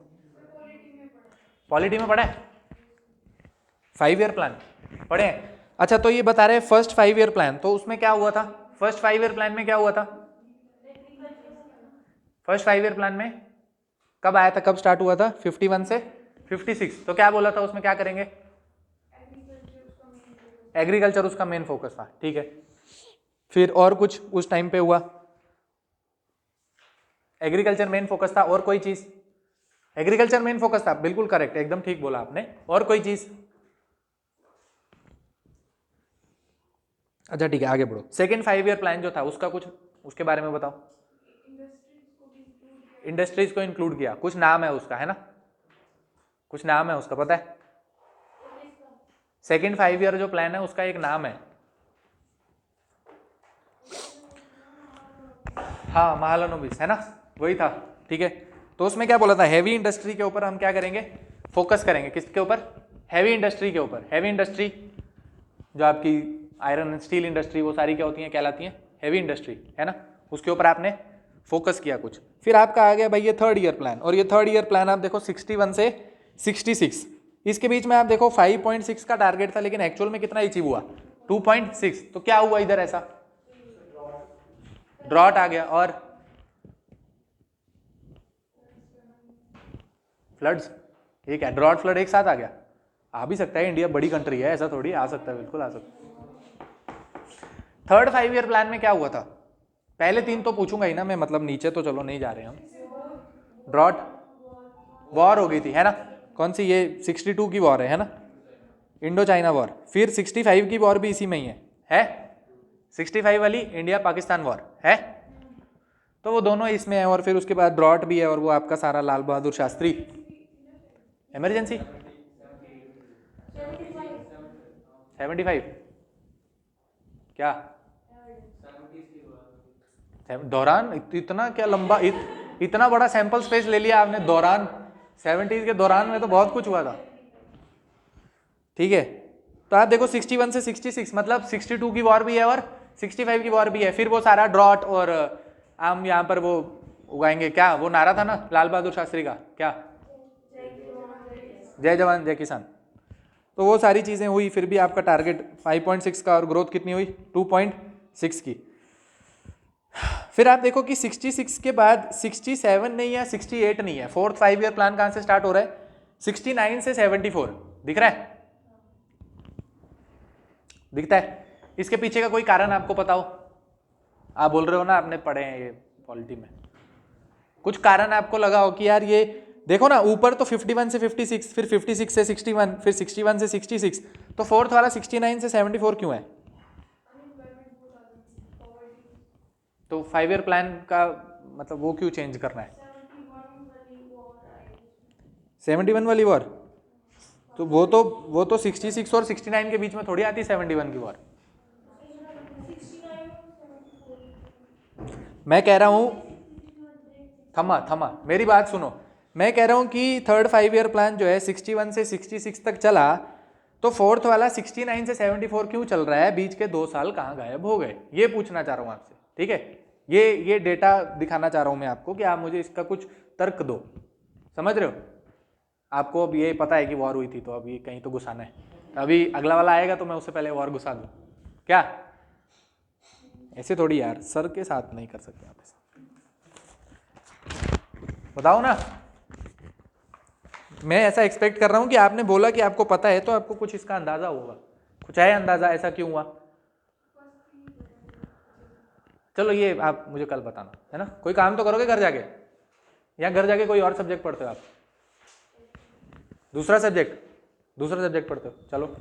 पॉलिटी में पढ़ा है 5 ईयर प्लान? पढ़े हैं। अच्छा, तो ये बता रहे हैं फर्स्ट 5 ईयर प्लान, तो उसमें क्या हुआ था? फर्स्ट 5 ईयर प्लान में क्या हुआ था? फर्स्ट 5 ईयर प्लान में कब आया था, कब स्टार्ट हुआ था? 51 से 56। तो क्या बोला था उसमें, क्या करेंगे? एग्रीकल्चर उसका मेन फोकस था, ठीक है। फिर और कुछ उस टाइम पे हुआ? एग्रीकल्चर मेन फोकस था, और कोई चीज? एग्रीकल्चर मेन फोकस था, बिल्कुल करेक्ट, एकदम ठीक बोला आपने। और कोई चीज? अच्छा ठीक है, आगे बढ़ो। सेकेंड 5 ईयर प्लान जो था उसका कुछ उसके बारे में बताओ। इंडस्ट्रीज को इंक्लूड किया, कुछ नाम है उसका, है ना? कुछ नाम है उसका, पता है? सेकेंड 5 ईयर जो प्लान है उसका एक नाम है। हाँ, महालनोबिस, है ना, वही था, ठीक है। तो उसमें क्या बोला था, हैवी इंडस्ट्री के ऊपर हम क्या करेंगे, फोकस करेंगे। किसके ऊपर? हैवी इंडस्ट्री के ऊपर। हैवी इंडस्ट्री जो आपकी आयरन एंड स्टील इंडस्ट्री, वो सारी क्या होती हैं, कहलाती हैं हैवी इंडस्ट्री, है ना। उसके ऊपर आपने फोकस किया कुछ। फिर आपका आ गया भाई ये 3rd ईयर प्लान, और ये 3rd ईयर प्लान आप देखो 61 से 66, इसके बीच में आप देखो 5.6 का टारगेट था, लेकिन एक्चुअल में कितना अचीव हुआ? 2.6। तो क्या हुआ इधर, ऐसा ड्रॉट आ गया, और फ्लड्स, एक है ड्रॉट फ्लड एक साथ आ गया। आ भी सकता है, इंडिया बड़ी कंट्री है, ऐसा थोड़ी आ सकता है, बिल्कुल आ सकता है। 3rd 5 ईयर प्लान में क्या हुआ था? पहले 3 तो पूछूंगा ही ना मैं, मतलब नीचे तो चलो नहीं जा रहे हम। ड्रॉट, वॉर हो गई थी, है ना। कौन सी? ये 62 की वॉर है ना, इंडो चाइना वॉर। फिर 65 की वॉर भी इसी में ही है 65 वाली इंडिया पाकिस्तान वॉर है, तो वो दोनों इसमें है। और फिर उसके बाद ड्रॉट भी है, और वो आपका सारा लाल बहादुर शास्त्री इमरजेंसी 75 क्या दौरान, इतना क्या लंबा, इतना बड़ा सैंपल स्पेस ले लिया आपने दौरान 70s के दौरान में, तो बहुत कुछ हुआ था, ठीक है। तो आप देखो 61 से 66, मतलब 62 की वॉर भी है और 65 की वॉर भी है। फिर वो सारा ड्रॉट और हम यहाँ पर वो उगाएंगे, क्या वो नारा था ना लाल बहादुर शास्त्री का, क्या जय जवान जय किसान। तो वो सारी चीज़ें हुई, फिर भी आपका टारगेट 5.6 का और ग्रोथ कितनी हुई 2.6 की। फिर आप देखो कि 66 के बाद 67 नहीं है, 68 नहीं है, फोर्थ 5 ईयर प्लान कहाँ से स्टार्ट हो रहा है 69 से 74, दिख रहा है, दिखता है। इसके पीछे का कोई कारण आपको पता हो? आप बोल रहे हो ना आपने पढ़े हैं ये पॉलिटी में, कुछ कारण आपको लगा हो कि यार ये देखो ना, ऊपर तो 51 से 56, फिर 56 से 61, फिर 61 से 66, तो फोर्थ वाला 69 से 74 क्यों है? तो 5 ईयर प्लान का मतलब वो क्यों चेंज करना है? 71 वाली वॉर, तो वो तो 66 और 69 के बीच में थोड़ी आती 71 की वॉर। मैं कह रहा हूं, थमा मेरी बात सुनो, मैं कह रहा हूं कि थर्ड 5 ईयर प्लान जो है 61 से 66 तक चला, तो फोर्थ वाला 69 से 74 क्यों चल रहा है? बीच के 2 साल कहाँ गायब हो गए? ये पूछना चाह रहा हूं आपसे, ठीक है? ये डेटा दिखाना चाह रहा हूं मैं आपको कि आप मुझे इसका कुछ तर्क दो, समझ रहे हो? आपको अब ये पता है कि वॉर हुई थी, तो अब ये कहीं तो घुसाना है, अभी अगला वाला आएगा तो मैं उससे पहले वॉर घुसा दूं क्या? ऐसे थोड़ी यार, सर के साथ नहीं कर सकते आप ऐसा, बताओ ना। मैं ऐसा एक्सपेक्ट कर रहा हूं कि आपने बोला कि आपको पता है, तो आपको कुछ इसका अंदाजा होगा, कुछ है अंदाजा ऐसा क्यों हुआ? चलो ये आप मुझे कल बताना, है ना? कोई काम तो करोगे घर जाके, या घर जाके कोई और सब्जेक्ट पढ़ते हो आप? दूसरा सब्जेक्ट पढ़ते हो, चलो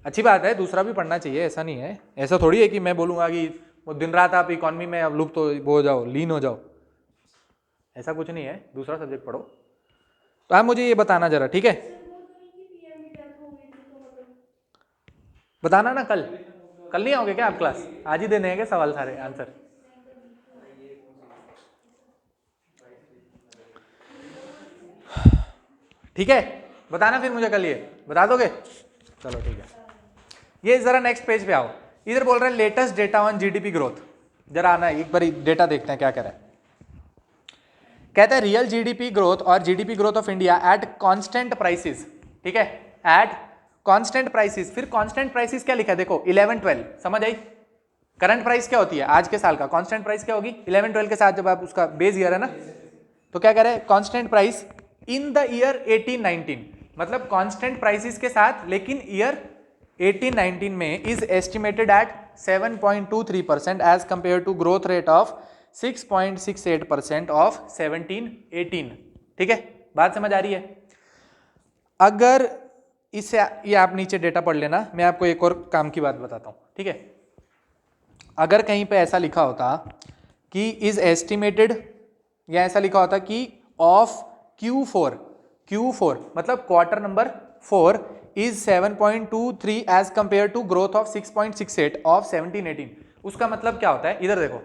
अच्छी बात है, दूसरा भी पढ़ना चाहिए, ऐसा नहीं है। ऐसा थोड़ी है कि मैं बोलूँगा कि वो दिन रात आप इकॉनमी में अब लुप्त हो जाओ, लीन हो जाओ, ऐसा कुछ नहीं है, दूसरा सब्जेक्ट पढ़ो। तो आप मुझे ये बताना जरा, ठीक है? बताना ना, कल नहीं आओगे क्या आप क्लास? आज ही देने हैं क्या सवाल सारे आंसर? ठीक है, बताना फिर मुझे कल, ये बता दोगे? चलो ठीक है। ये जरा नेक्स्ट पेज पे आओ, इधर बोल रहा है latest data on GDP growth, जरा आना एक बार डेटा देखते हैं क्या कह रहा है। कहता है रियल जीडीपी ग्रोथ और GDP growth of India at constant prices, ठीक है, एट कांस्टेंट प्राइसेस। फिर कांस्टेंट प्राइसेस क्या लिखा है देखो, 11-12, समझ आई? करंट प्राइस क्या होती है आज के साल का, कांस्टेंट प्राइस क्या होगी 11-12 के साथ, जब आप उसका बेस ईयर है ना, तो क्या कह रहे हैं constant price in the year 18-19, मतलब कांस्टेंट प्राइसेस के साथ, लेकिन ईयर 18-19 में is estimated at 7.23% as compare to growth rate of 6.68% of 17-18, ठीक है? बात समझ आ रही है? अगर इससे ये आप नीचे डेटा पढ़ लेना, मैं आपको एक और काम की बात बताता हूं, ठीक है? अगर कहीं पे ऐसा लिखा होता कि इज एस्टिमेटेड, या ऐसा लिखा होता कि ऑफ Q4 मतलब quarter number 4 is 7.23 as compare to growth of 6.68 of 17-18, उसका मतलब क्या होता है? इधर देखो,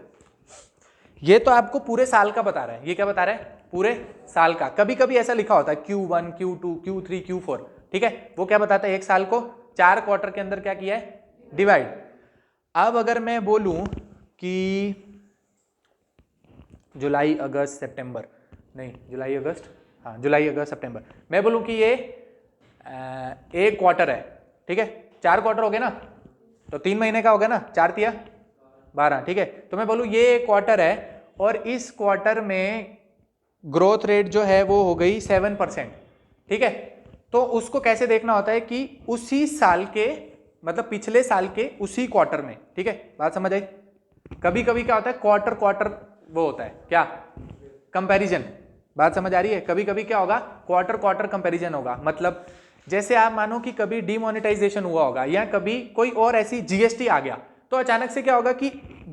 ये तो आपको पूरे साल का बता रहा है, ये क्या बता रहा है? पूरे साल का। कभी कभी ऐसा लिखा होता है Q1, Q2, Q3, Q4, ठीक है? वो क्या बताता है? एक साल को 4 क्वार्टर के अंदर क्या किया है? डिवाइड। अब अगर मैं बोलूं कि जुलाई अगस्त सितंबर, नहीं जुलाई अगस्त, हाँ जुलाई अगस्त सितंबर, मैं बोलूं कि ये एक क्वार्टर है, ठीक है? 4 क्वार्टर हो गए ना, तो 3 महीने का हो गया ना, 4 तिया 12, ठीक है? तो मैं बोलूं ये एक क्वार्टर है और इस क्वार्टर में ग्रोथ रेट जो है वो हो गई 7%, ठीक है? तो उसको कैसे देखना होता है कि उसी साल के, मतलब पिछले साल के उसी क्वार्टर में, ठीक है? बात समझ आई? कभी कभी क्या होता है, क्वार्टर वो होता है क्या, कंपैरिजन। बात समझ आ रही है? कभी कभी क्या होगा, क्वार्टर कंपैरिजन होगा। मतलब जैसे आप मानो कि कभी डीमोनेटाइजेशन हुआ होगा, या कभी कोई और ऐसी जीएसटी आ गया, तो अचानक से क्या होगा कि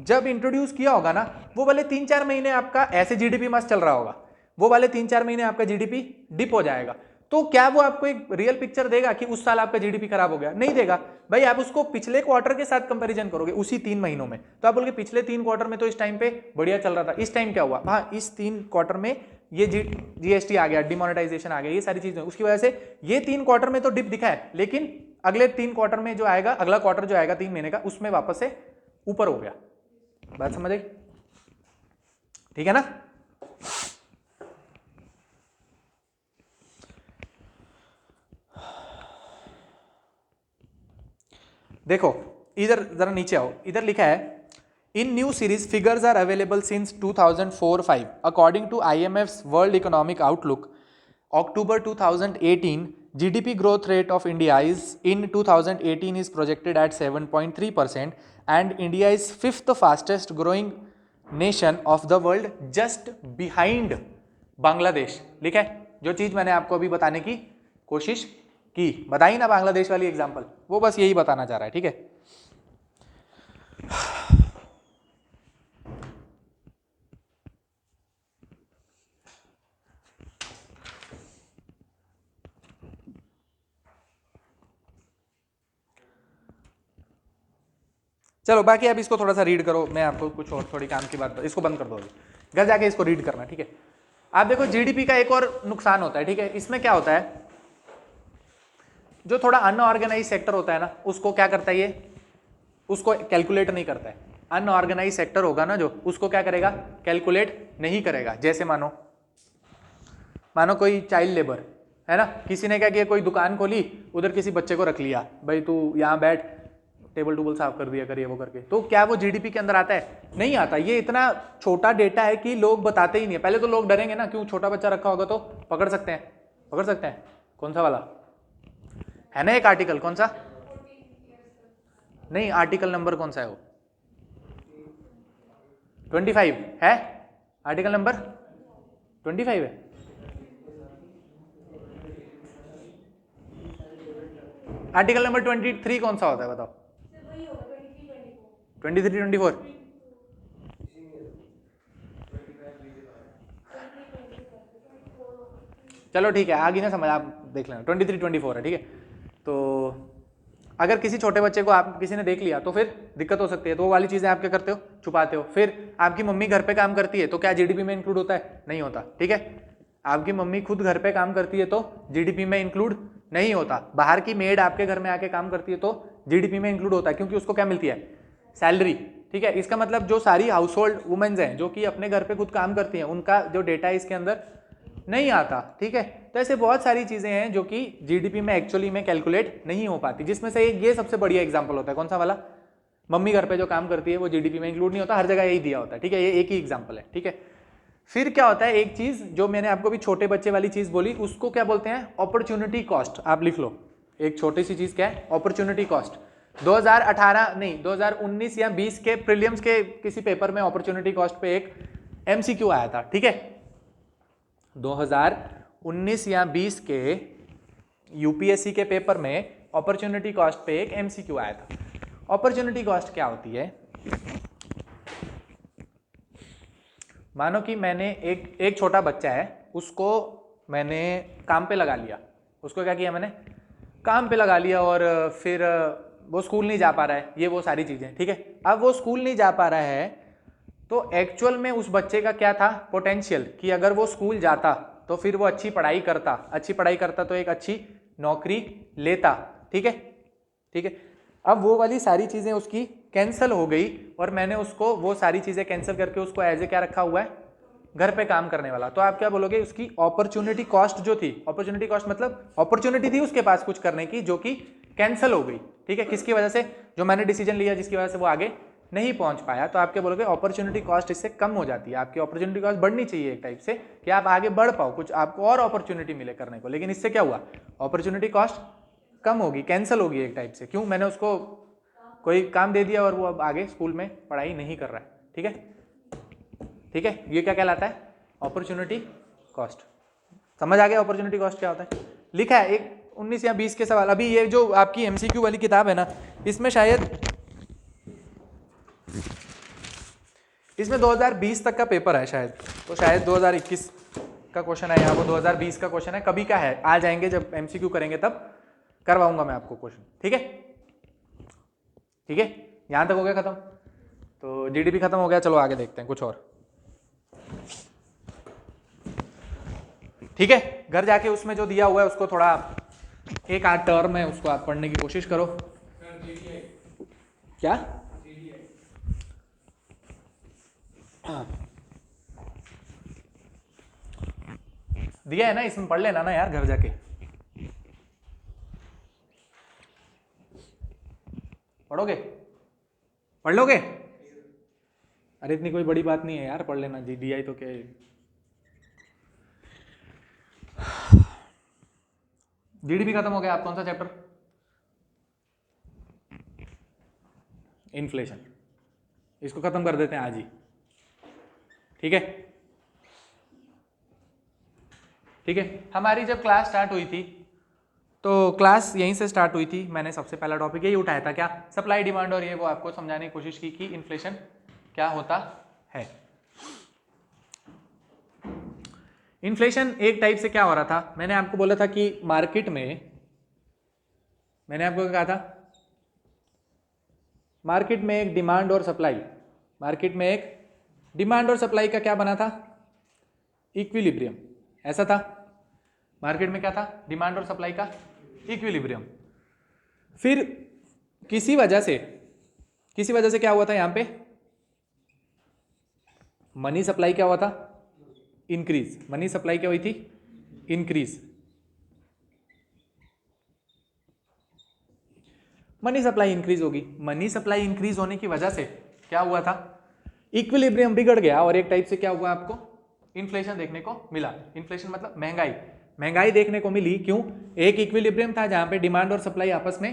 जब इंट्रोड्यूस किया होगा ना, वो वाले 3-4 महीने आपका ऐसे जीडीपी मस्त चल रहा होगा, वो वाले 3-4 महीने आपका जीडीपी डिप हो जाएगा। तो क्या वो आपको एक रियल पिक्चर देगा कि उस साल आपका जीडीपी खराब हो गया? नहीं देगा भाई। आप उसको पिछले क्वार्टर के साथ कंपैरिजन करोगे उसी 3 महीनों में, तो आप बोलोगे पिछले 3 क्वार्टर में तो इस टाइम पे बढ़िया चल रहा था, इस टाइम क्या हुआ? हाँ, इस 3 क्वार्टर में ये जीएसटी आ गया, डिमोनेटाइजेशन आ गया, ये सारी चीजें, उसकी वजह से ये 3 क्वार्टर में तो डिप दिखा है, लेकिन अगले 3 क्वार्टर में जो आएगा, अगला क्वार्टर जो आएगा 3 महीने का, उसमें वापस से ऊपर हो गया। बात समझ आई? ठीक है ना। देखो इधर जरा नीचे आओ, इधर लिखा है in new series figures are available since 2004-5 according to IMF's world economic outlook October 2018 GDP growth rate of India is in 2018 is projected at 7.3% and India is fifth fastest growing nation of the world just behind Bangladesh. लिखा है जो चीज मैंने आपको अभी बताने की कोशिश की, बताई ना बांग्लादेश वाली एग्जांपल, वो बस यही बताना चाह रहा है। ठीक है, चलो बाकी आप इसको थोड़ा सा रीड करो, मैं आपको कुछ और थोड़ी काम की बात, इसको बंद कर दो अभी, घर जाके इसको रीड करना। ठीक है, आप देखो जीडीपी का एक और नुकसान होता है। ठीक है, इसमें क्या होता है, जो थोड़ा अनऑर्गेनाइज सेक्टर होता है ना, उसको क्या करता है ये, उसको कैलकुलेट नहीं करता है। अनऑर्गेनाइज सेक्टर होगा ना जो, उसको क्या करेगा, कैलकुलेट नहीं करेगा। जैसे मानो कोई चाइल्ड लेबर है ना, किसी ने क्या किया, कोई दुकान खोली, उधर किसी बच्चे को रख लिया, भाई तू यहाँ बैठ, टेबल टूबल साफ कर दिया करिए वो करके, तो क्या वो जीडीपी के अंदर आता है? नहीं आता। ये इतना छोटा डेटा है कि लोग बताते ही नहीं है। पहले तो लोग डरेंगे ना, क्यों, छोटा बच्चा रखा होगा तो पकड़ सकते हैं। कौन सा वाला है ना एक आर्टिकल, कौन सा, नहीं आर्टिकल नंबर कौन सा है वो, 25 है, आर्टिकल नंबर 25 है। आर्टिकल नंबर 23 कौन सा होता है बताओ? 23-24 चलो ठीक है, आगे ना समझ, आप देख लेना, 23-24 है। ठीक है, तो अगर किसी छोटे बच्चे को आप किसी ने देख लिया तो फिर दिक्कत हो सकती है, तो वो वाली चीजें आप क्या करते हो, छुपाते हो। फिर आपकी मम्मी घर पे काम करती है तो क्या जीडीपी में इंक्लूड होता है? नहीं होता। ठीक है, आपकी मम्मी खुद घर पे काम करती है तो जीडीपी में इंक्लूड नहीं होता। बाहर की मेड आपके घर में आके काम करती है तो जीडीपी में इंक्लूड होता है, क्योंकि उसको क्या मिलती है, सैलरी। ठीक है, इसका मतलब जो सारी हाउस होल्ड वुमेन्स हैं जो कि अपने घर पे खुद काम करती हैं, उनका जो डेटा है इसके अंदर नहीं आता। ठीक है, तो ऐसे बहुत सारी चीजें हैं जो कि जीडीपी में एक्चुअली में कैलकुलेट नहीं हो पाती, जिसमें से ये सबसे बढ़िया एग्जांपल होता है। कौन सा वाला? मम्मी घर पे जो काम करती है वो जीडीपी में इंक्लूड नहीं होता, हर जगह यही दिया होता है। ठीक है, ये एक ही एग्जांपल है। ठीक है, फिर क्या होता है, एक चीज जो मैंने आपको भी छोटे बच्चे वाली चीज बोली, उसको क्या बोलते हैं, अपॉर्चुनिटी कॉस्ट। आप लिख लो, एक छोटी सी चीज क्या है, अपॉर्चुनिटी कॉस्ट। 2018 नहीं 2019 या 20 के प्रीलिम्स के किसी पेपर में अपॉर्चुनिटी कॉस्ट पे एक एमसीक्यू आया था। ठीक है, 2019 या 20 के यूपीएससी के पेपर में अपॉर्चुनिटी कॉस्ट पे एक एमसीक्यू आया था। अपॉर्चुनिटी कॉस्ट क्या होती है, मानो कि मैंने एक छोटा बच्चा है, उसको मैंने काम पे लगा लिया। उसको क्या किया मैंने, काम पे लगा लिया, और फिर वो स्कूल नहीं जा पा रहा है, ये वो सारी चीजें। ठीक है, अब वो स्कूल नहीं जा पा रहा है तो एक्चुअल में उस बच्चे का क्या था, पोटेंशियल, कि अगर वो स्कूल जाता तो फिर वो अच्छी पढ़ाई करता तो एक अच्छी नौकरी लेता। ठीक है, ठीक है, अब वो वाली सारी चीजें उसकी कैंसिल हो गई, और मैंने उसको वो सारी चीजें कैंसिल करके उसको एज ए क्या रखा हुआ है, घर पे काम करने वाला। तो आप क्या बोलोगे, उसकी अपॉर्चुनिटी कॉस्ट जो थी, अपॉर्चुनिटी कॉस्ट मतलब अपॉर्चुनिटी थी उसके पास कुछ करने की, जो कि कैंसिल हो गई। ठीक है, किसकी वजह से, जो मैंने डिसीजन लिया जिसकी वजह से वो आगे नहीं पहुंच पाया। तो आप क्या बोलोगे, अपॉर्चुनिटी कॉस्ट इससे कम हो जाती है। आपकी अपॉर्चुनिटी कॉस्ट बढ़नी चाहिए एक टाइप से, कि आप आगे बढ़ पाओ, कुछ आपको और अपॉर्चुनिटी मिले करने को। लेकिन इससे क्या हुआ, अपॉर्चुनिटी कॉस्ट कम होगी, कैंसिल होगी एक टाइप से। क्यों, मैंने उसको कोई काम दे दिया और वो अब आगे स्कूल में पढ़ाई नहीं कर रहा है। ठीक है, ठीक है, ये क्या कहलाता है, अपॉर्चुनिटी कॉस्ट। समझ आ गया अपॉर्चुनिटी कॉस्ट क्या होता है? लिखा है एक 19 या 20 के सवाल। अभी ये जो आपकी एमसीक्यू वाली किताब है ना, इसमें शायद 2020 तक का पेपर है शायद, तो शायद 2021 का क्वेश्चन है यहाँ, वो 2020 का क्वेश्चन है। कभी का है, आ जाएंगे जब एमसीक्यू करेंगे तब करवाऊंगा मैं आपको क्वेश्चन। ठीक है, ठीक है, यहां तक हो गया खत्म, तो जीडीपी खत्म हो गया। चलो आगे देखते हैं कुछ और। ठीक है, घर जाके उसमें जो दिया हुआ है उसको थोड़ा एक आध टर्म है, उसको आप पढ़ने की कोशिश करो। क्या, हाँ दिया है ना, इसमें पढ़ लेना ना यार घर जाके, पढ़ोगे, पढ़ लोगे? अरे इतनी कोई बड़ी बात नहीं है यार, पढ़ लेना जी, दिया ही तो क्या है। जीडीपी खत्म हो गया, आप कौन सा चैप्टर? इन्फ्लेशन, इसको खत्म कर देते हैं आज ही, ठीक है? ठीक है, हमारी जब क्लास स्टार्ट हुई थी तो क्लास यहीं से स्टार्ट हुई थी, मैंने सबसे पहला टॉपिक यही उठाया था, क्या? सप्लाई डिमांड, और ये वो आपको समझाने की कोशिश की कि इन्फ्लेशन क्या होता है। इन्फ्लेशन एक टाइप से क्या हो रहा था, मैंने आपको बोला था कि मार्केट में, मैंने आपको कहा था मार्केट में एक डिमांड और सप्लाई, मार्केट में एक डिमांड और सप्लाई का क्या बना था? इक्विलिब्रियम, ऐसा था। मार्केट में क्या था? डिमांड और सप्लाई का इक्विलिब्रियम। फिर किसी वजह से क्या हुआ था? यहां पे मनी सप्लाई क्या हुआ था? इंक्रीज। मनी सप्लाई क्या हुई थी? इंक्रीज। मनी सप्लाई इंक्रीज होगी। मनी सप्लाई इंक्रीज होने की वजह से क्या हुआ था? इक्विलिब्रियम बिगड़ गया, और एक टाइप से क्या हुआ आपको? इन्फ्लेशन देखने को मिला। इन्फ्लेशन मतलब महंगाई, महंगाई देखने को मिली। क्यों? एक इक्विलिब्रियम था जहां पे डिमांड और सप्लाई आपस में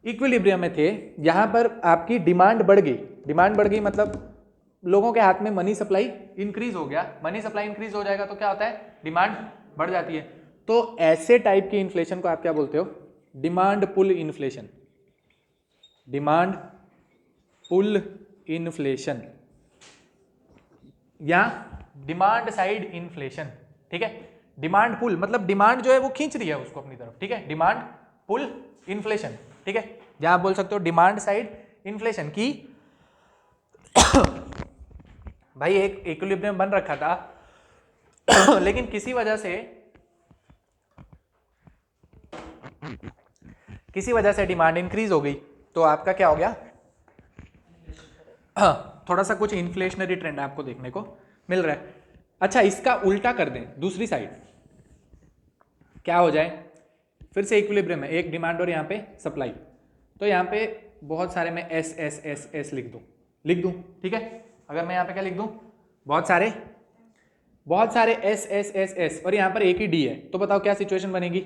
इक्विलिब्रियम में थे, यहां पर आपकी डिमांड बढ़ गई। डिमांड बढ़ गई मतलब लोगों के हाथ में मनी सप्लाई इंक्रीज हो गया। मनी सप्लाई इंक्रीज हो जाएगा तो क्या होता है? डिमांड बढ़ जाती है। तो ऐसे टाइप की इन्फ्लेशन को आप क्या बोलते हो? Demand pull inflation. Demand pull inflation या डिमांड साइड इन्फ्लेशन, ठीक है? डिमांड पुल मतलब डिमांड जो है वो खींच रही है उसको अपनी तरफ, ठीक है? डिमांड पुल इन्फ्लेशन, ठीक है? या आप बोल सकते हो डिमांड साइड इन्फ्लेशन की भाई एक इक्विलिब्रियम बन रखा था लेकिन किसी वजह से डिमांड इंक्रीज हो गई, तो आपका क्या हो गया? थोड़ा सा कुछ इन्फ्लेशनरी ट्रेंड आपको देखने को मिल रहा है। अच्छा, इसका उल्टा कर दें, दूसरी साइड क्या हो जाए? फिर से इक्विलिब्रियम है, एक डिमांड और यहाँ पे सप्लाई, तो यहाँ पे बहुत सारे मैं एस एस एस एस लिख दूं, ठीक है? अगर मैं यहाँ पे क्या लिख दूं? बहुत सारे एस एस एस एस, और यहाँ पर एक ही डी है, तो बताओ क्या सिचुएशन बनेगी?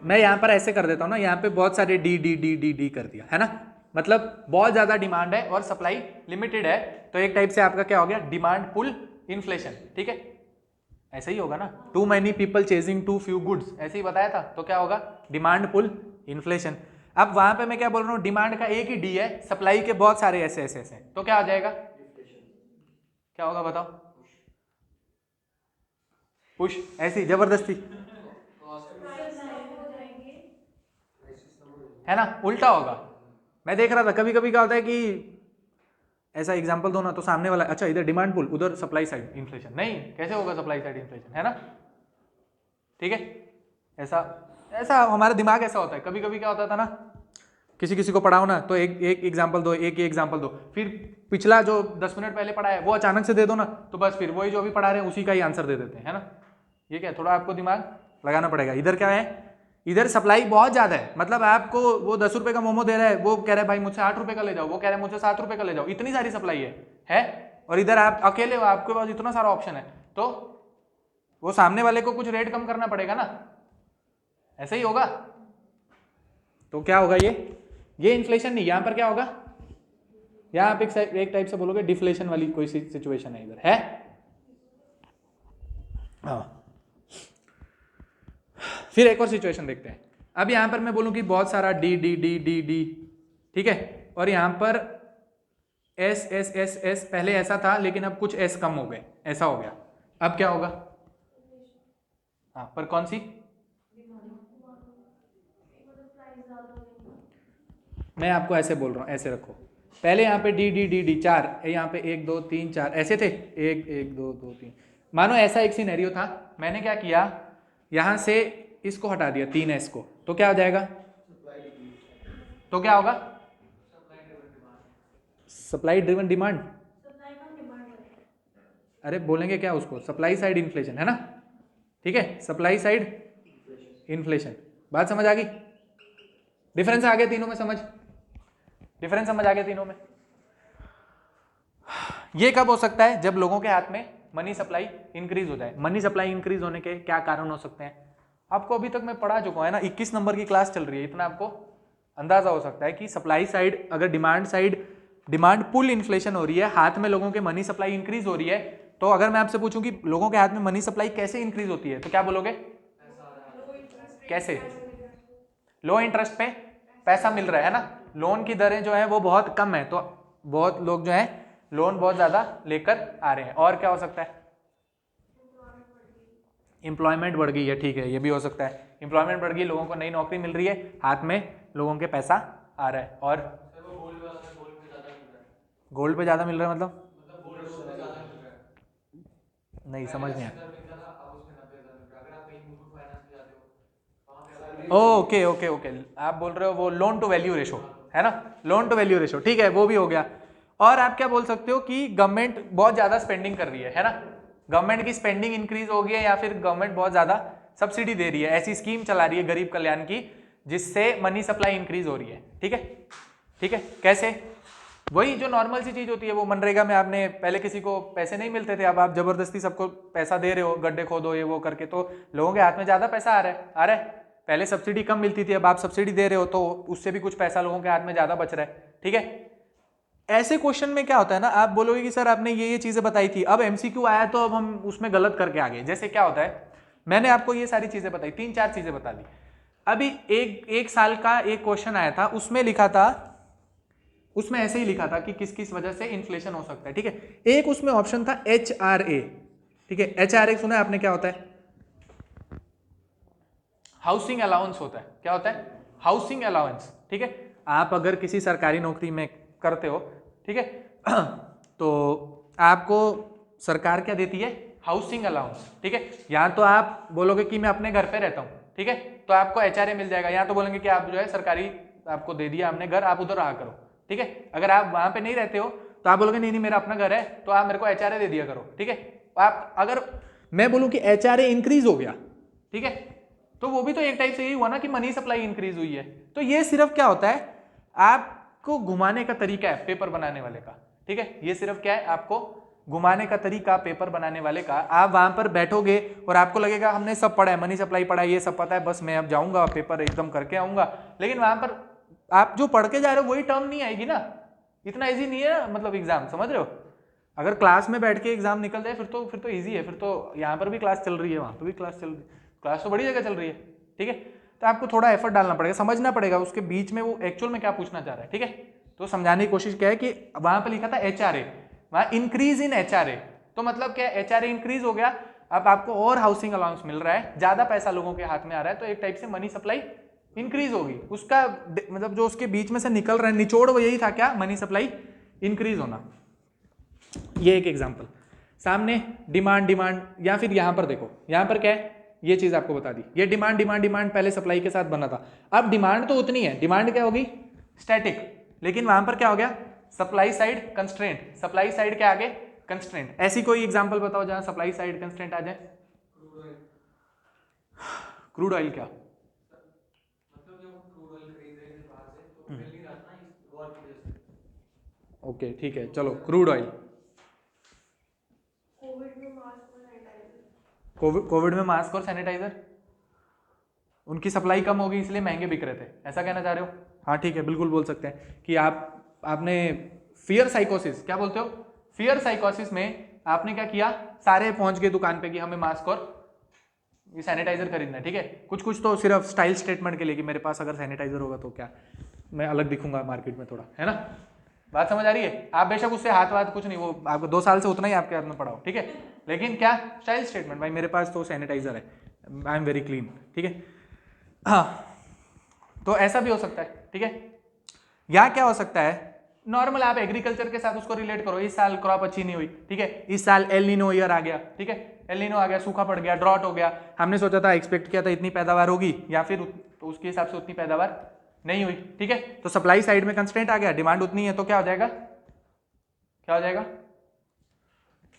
मैं यहाँ पर ऐसे कर देता हूँ ना, यहाँ पे बहुत सारे D D D D D कर दिया है ना, मतलब बहुत ज्यादा डिमांड है और सप्लाई लिमिटेड है, तो एक टाइप से आपका क्या हो गया? डिमांड पुल इन्फ्लेशन, ठीक है? ऐसा ही होगा ना, too many people chasing too few goods, ऐसे ही बताया था, तो क्या होगा? Demand pull inflation. अब वहां पे मैं क्या बोल रहा हूँ? डिमांड का एक ही डी है, सप्लाई के बहुत सारे ऐसे ऐसे ऐसे, तो क्या आ जाएगा? क्या होगा बताओ? पुश, ऐसी जबरदस्ती, है ना? उल्टा होगा। मैं देख रहा था कभी कभी क्या होता है कि ऐसा एग्जांपल दो ना, तो सामने वाला अच्छा इधर डिमांड पुल, उधर सप्लाई साइड इन्फ्लेशन। नहीं, कैसे होगा सप्लाई साइड इन्फ्लेशन, है ना? ठीक है, ऐसा हमारा दिमाग ऐसा होता है। कभी कभी क्या होता था ना, किसी को पढ़ाओ ना तो एक एग्जांपल दो, एक एग्जांपल दो, फिर पिछला जो 10 मिनट पहले पढ़ा है वो अचानक से दे दो ना, तो बस फिर वही जो अभी पढ़ा रहे हैं उसी का ही आंसर दे देते हैं, है ना? ये क्या, थोड़ा आपको दिमाग लगाना पड़ेगा। इधर क्या है? इधर सप्लाई बहुत ज्यादा है, मतलब आपको वो 10 रुपए का मोमो दे रहा है, वो कह रहा है भाई मुझसे 8 रुपए का ले जाओ, वो कह रहा है मुझसे 7 रुपए का ले जाओ, इतनी सारी सप्लाई है? और इधर आप अकेले हो, आपके पास इतना सारा ऑप्शन है, तो वो सामने वाले को कुछ रेट कम करना पड़ेगा ना, ऐसा ही होगा। तो क्या होगा? ये इन्फ्लेशन नहीं, यहां पर क्या होगा? यहां आप एक टाइप से बोलोगे डिफ्लेशन वाली कोई सिचुएशन है, इधर है। हाँ, फिर एक और सिचुएशन देखते हैं। अब यहां पर मैं बोलूं कि बहुत सारा D D D D D, ठीक है, और यहां पर एस एस एस एस, पहले ऐसा था लेकिन अब कुछ एस कम हो गए, ऐसा हो गया। अब क्या होगा? हाँ, पर कौन सी? मैं आपको ऐसे बोल रहा हूं, ऐसे रखो। पहले यहाँ पे डी डी डी डी 4, यहाँ पे 1 2 3 4 ऐसे थे, 1 1 2 2 3। मानो ऐसा एक सिनेरियो था, मैंने क्या किया, यहां से इसको हटा दिया 3s को, तो क्या हो जाएगा? तो क्या होगा? सप्लाई ड्रिवन डिमांड, अरे बोलेंगे क्या उसको, सप्लाई साइड इन्फ्लेशन है ना, ठीक है, सप्लाई साइड इन्फ्लेशन। बात समझ आ गई, डिफरेंस आ गया तीनों में, समझ, डिफरेंस समझ आ गया तीनों में। ये कब हो सकता है, जब लोगों के हाथ में मनी सप्लाई इंक्रीज हो जाए। मनी सप्लाई इंक्रीज होने के क्या कारण हो सकते हैं, आपको अभी तक मैं पढ़ा चुका हूं, है ना, 21 नंबर की क्लास चल रही है, इतना आपको अंदाजा हो सकता है कि सप्लाई साइड, अगर demand side, demand pull inflation हो रही है, हाथ में लोगों के मनी सप्लाई इंक्रीज हो रही है, तो अगर मैं आपसे पूछूं कि लोगों के हाथ में मनी सप्लाई कैसे इंक्रीज होती है, तो क्या बोलोगे, कैसे, लो इंटरेस्ट पे पैसा मिल रहा है ना, लोन की दरें जो है वो बहुत कम है, तो बहुत लोग जो है लोन बहुत ज्यादा लेकर आ रहे हैं। और क्या हो सकता है, एम्प्लॉयमेंट बढ़ गई है, ठीक है, ये भी हो सकता है, एम्प्लॉयमेंट बढ़ गई, लोगों को नई नौकरी मिल रही है, हाथ में लोगों के पैसा आ रहा है। और गोल्ड पे ज्यादा मिल रहा है, मतलब नहीं समझ नहीं आया। ओके ओके ओके, आप बोल रहे हो वो लोन टू वैल्यू रेशो, है ना, लोन टू वैल्यू रेशो, ठीक है, वो भी हो गया। और आप क्या बोल सकते हो कि गवर्नमेंट बहुत ज्यादा स्पेंडिंग कर रही है ना, गवर्नमेंट की स्पेंडिंग इंक्रीज हो गई है, या फिर गवर्नमेंट बहुत ज्यादा सब्सिडी दे रही है, ऐसी स्कीम चला रही है गरीब कल्याण की, जिससे मनी सप्लाई इंक्रीज हो रही है, ठीक है, ठीक है, कैसे, वही जो नॉर्मल सी चीज होती है, वो मनरेगा में आपने पहले किसी को पैसे नहीं मिलते थे, अब आप जबरदस्ती सबको पैसा दे रहे हो, गड्ढे खोदो ये वो करके, तो लोगों के हाथ में ज्यादा पैसा आ रहा है, पहले सब्सिडी कम मिलती थी, अब आप सब्सिडी दे रहे हो, तो उससे भी कुछ पैसा लोगों के हाथ में ज्यादा बच रहा है, ठीक है। ऐसे क्वेश्चन में क्या होता है ना, आप बोलोगे कि सर आपने ये चीजें बताई थी, अब एमसीक्यू आया तो अब हम उसमें गलत करके आ गए। जैसे क्या होता है, मैंने आपको ये सारी चीजें बताई, 3-4 चीजें बता दी, अभी एक साल का एक क्वेश्चन आया था, उसमें लिखा था, उसमें ऐसे ही लिखा था कि किस किस वजह से इन्फ्लेशन हो सकता है, ठीक है। एक उसमें ऑप्शन था HRA, ठीक है, HRA सुना है आपने, क्या होता है, हाउसिंग अलाउंस होता है, क्या होता है, हाउसिंग अलाउंस, ठीक है। आप अगर किसी सरकारी नौकरी में करते हो, ठीक है, तो आपको सरकार क्या देती है, हाउसिंग अलाउंस, ठीक है। यहाँ तो आप बोलोगे कि मैं अपने घर पे रहता हूँ, ठीक है, तो आपको HRA मिल जाएगा, यहाँ तो बोलेंगे कि आप जो है सरकारी आपको दे दिया हमने घर, आप उधर रहा करो, ठीक है। अगर आप वहां पे नहीं रहते हो तो आप बोलोगे नहीं नहीं मेरा अपना घर है, तो आप मेरे को HRA दे दिया करो, ठीक है। आप अगर मैं बोलूं कि HRA इंक्रीज हो गया, ठीक है, तो वो भी तो एक टाइप से यही हुआ ना कि मनी सप्लाई इंक्रीज हुई है। तो ये सिर्फ क्या होता है, आपको घुमाने का तरीका है पेपर बनाने वाले का, ठीक है, ये सिर्फ क्या है, आपको घुमाने का तरीका पेपर बनाने वाले का। आप वहां पर बैठोगे और आपको लगेगा हमने सब पढ़ा है, मनी सप्लाई पढ़ा है, ये सब पता है, बस मैं अब जाऊंगा पेपर एकदम करके आऊंगा, लेकिन वहां पर आप जो पढ़ के जा रहे हो वही टर्म नहीं आएगी ना, इतना इजी नहीं है, मतलब एग्जाम, समझ रहे हो। अगर क्लास में बैठ के एग्जाम निकल जाए फिर तो इजी है, फिर तो यहाँ पर भी क्लास चल रही है, वहां पर भी क्लास चल रही है, क्लास तो बड़ी जगह चल रही है, ठीक है। तो आपको थोड़ा एफर्ट डालना पड़ेगा, समझना पड़ेगा उसके बीच में वो एक्चुअल में क्या पूछना चाह रहा है, ठीक है। तो समझाने की कोशिश क्या है कि वहां पर लिखा था HRA, वहां इंक्रीज इन HRA, तो मतलब क्या, HRA इंक्रीज हो गया, अब आपको और हाउसिंग अलाउंस मिल रहा है, ज्यादा पैसा लोगों के हाथ में आ रहा है, तो एक टाइप से मनी सप्लाई इंक्रीज होगी, उसका मतलब जो उसके बीच में से निकल रहा है निचोड़, वो यही था क्या, मनी सप्लाई इंक्रीज होना। ये एक एग्जांपल। सामने डिमांड डिमांड, या फिर यहां पर देखो, यहां पर क्या है, ये चीज आपको बता दी, ये डिमांड डिमांड डिमांड पहले सप्लाई के साथ बना था, अब डिमांड तो उतनी है, डिमांड क्या होगी, स्टैटिक, लेकिन वहां पर क्या हो गया, supply side constraint, supply side के आगे कंस्ट्रेंट। ऐसी कोई एग्जांपल बताओ जहां सप्लाई साइड कंस्ट्रेंट आ जाए। क्रूड ऑयल क्या, ओके ठीक है, चलो क्रूड ऑयल, कोविड में मास्क और सैनिटाइजर, उनकी सप्लाई कम होगी इसलिए महंगे बिक रहे थे, ऐसा कहना चाह रहे हो। हाँ ठीक है, बिल्कुल बोल सकते हैं कि आपने फियर साइकोसिस, क्या बोलते हो, फियर साइकोसिस में आपने क्या किया, सारे पहुंच गए दुकान पे कि हमें मास्क और ये सैनिटाइजर खरीदना है, ठीक है। कुछ कुछ तो सिर्फ स्टाइल स्टेटमेंट के लिए कि मेरे पास अगर सैनिटाइजर होगा तो क्या मैं अलग दिखूंगा मार्केट में थोड़ा, है ना। बात समझ आ रही है, आप बेशक उससे हाथ वाथ कुछ नहीं, वो आपको 2 साल से उतना ही आपके हाथ में पड़ा हो, ठीक है, लेकिन क्या स्टाइल स्टेटमेंट, भाई मेरे पास तो सैनिटाइजर है, आई एम वेरी क्लीन, ठीक है। हाँ, तो ऐसा भी हो सकता है, ठीक है। या क्या हो सकता है, नॉर्मल आप एग्रीकल्चर के साथ उसको रिलेट करो, इस साल क्रॉप अच्छी नहीं हुई, ठीक है, इस साल एल नीनो ईयर आ गया, ठीक है, एल नीनो आ गया, सूखा पड़ गया, ड्रॉट हो गया, हमने सोचा था, एक्सपेक्ट किया था इतनी पैदावार होगी, या फिर तो उसके हिसाब से उतनी पैदावार नहीं हुई, ठीक है। तो सप्लाई साइड में कंस्ट्रेंट आ गया, डिमांड उतनी है, तो क्या हो जाएगा, क्या हो जाएगा,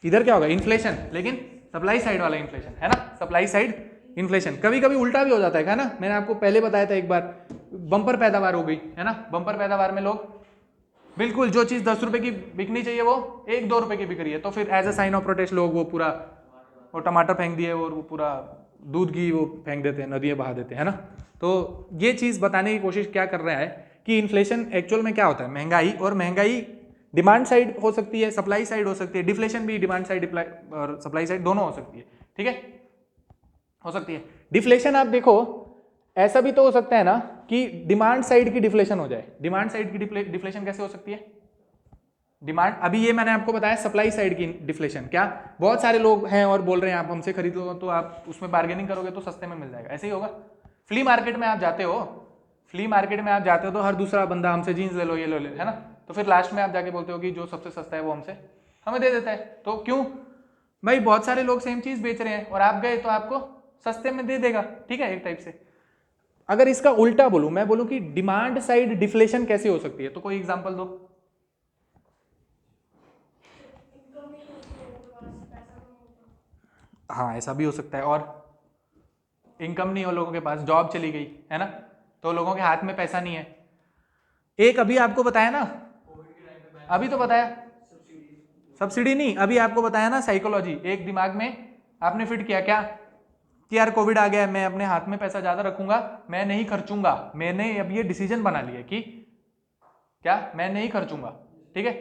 इधर क्या होगा इन्फ्लेशन, लेकिन सप्लाई साइड वाला इन्फ्लेशन है ना, सप्लाई साइड इन्फ्लेशन। कभी कभी उल्टा भी हो जाता है ना, मैंने आपको पहले बताया था एक बार, बम्पर पैदावार हो गई है ना, बम्पर पैदावार में लोग बिल्कुल जो चीज 10 रुपए की बिकनी चाहिए वो 1-2 रुपए की बिक रही है, तो फिर as a sign of protest लोग वो पूरा वो टमाटर फेंक दिए और वो पूरा दूध घी वो फेंक देते हैं, नदियाँ बहा देते हैं, है ना। तो ये चीज़ बताने की कोशिश क्या कर रहा है कि इन्फ्लेशन एक्चुअल में क्या होता है, महंगाई, और महंगाई डिमांड साइड हो सकती है, सप्लाई साइड हो सकती है, डिफ्लेशन भी डिमांड साइड और सप्लाई साइड दोनों हो सकती है, ठीक है, हो सकती है। डिफ्लेशन आप देखो ऐसा भी तो हो सकता है ना कि डिमांड साइड की डिफ्लेशन हो जाए। डिमांड साइड की डिफ्लेशन कैसे हो सकती है, डिमांड, अभी ये मैंने आपको बताया सप्लाई साइड की डिफ्लेशन, क्या बहुत सारे लोग हैं और बोल रहे हैं आप हमसे खरीदो, तो आप उसमें बार्गेनिंग करोगे तो सस्ते में मिल जाएगा, ऐसे ही होगा। फ्ली मार्केट में आप जाते हो, फ्ली मार्केट में आप जाते हो तो हर दूसरा बंदा हमसे जीन्स ले लो, ये लो, है ना, तो फिर लास्ट में आप जाके बोलते हो कि जो सबसे सस्ता है वो हमें दे देता है, तो क्यों भाई, बहुत सारे लोग सेम चीज बेच रहे हैं और आप गए तो आपको सस्ते में दे देगा, ठीक है, एक टाइप से। अगर इसका उल्टा बोलूं, मैं बोलूं कि डिमांड साइड डिफ्लेशन कैसे हो सकती है, तो कोई एग्जांपल दो। हाँ ऐसा भी हो सकता है, और इनकम नहीं हो लोगों के पास, जॉब चली गई है ना, तो लोगों के हाथ में पैसा नहीं है। एक अभी आपको बताया ना, अभी तो बताया सब्सिडी नहीं, अभी आपको बताया ना साइकोलॉजी, एक दिमाग में आपने फिट किया क्या कि यार कोविड आ गया है, मैं अपने हाथ में पैसा ज्यादा रखूंगा, मैं नहीं खर्चूंगा, मैंने अब ये डिसीजन बना लिया कि क्या मैं नहीं खर्चूंगा, ठीक है।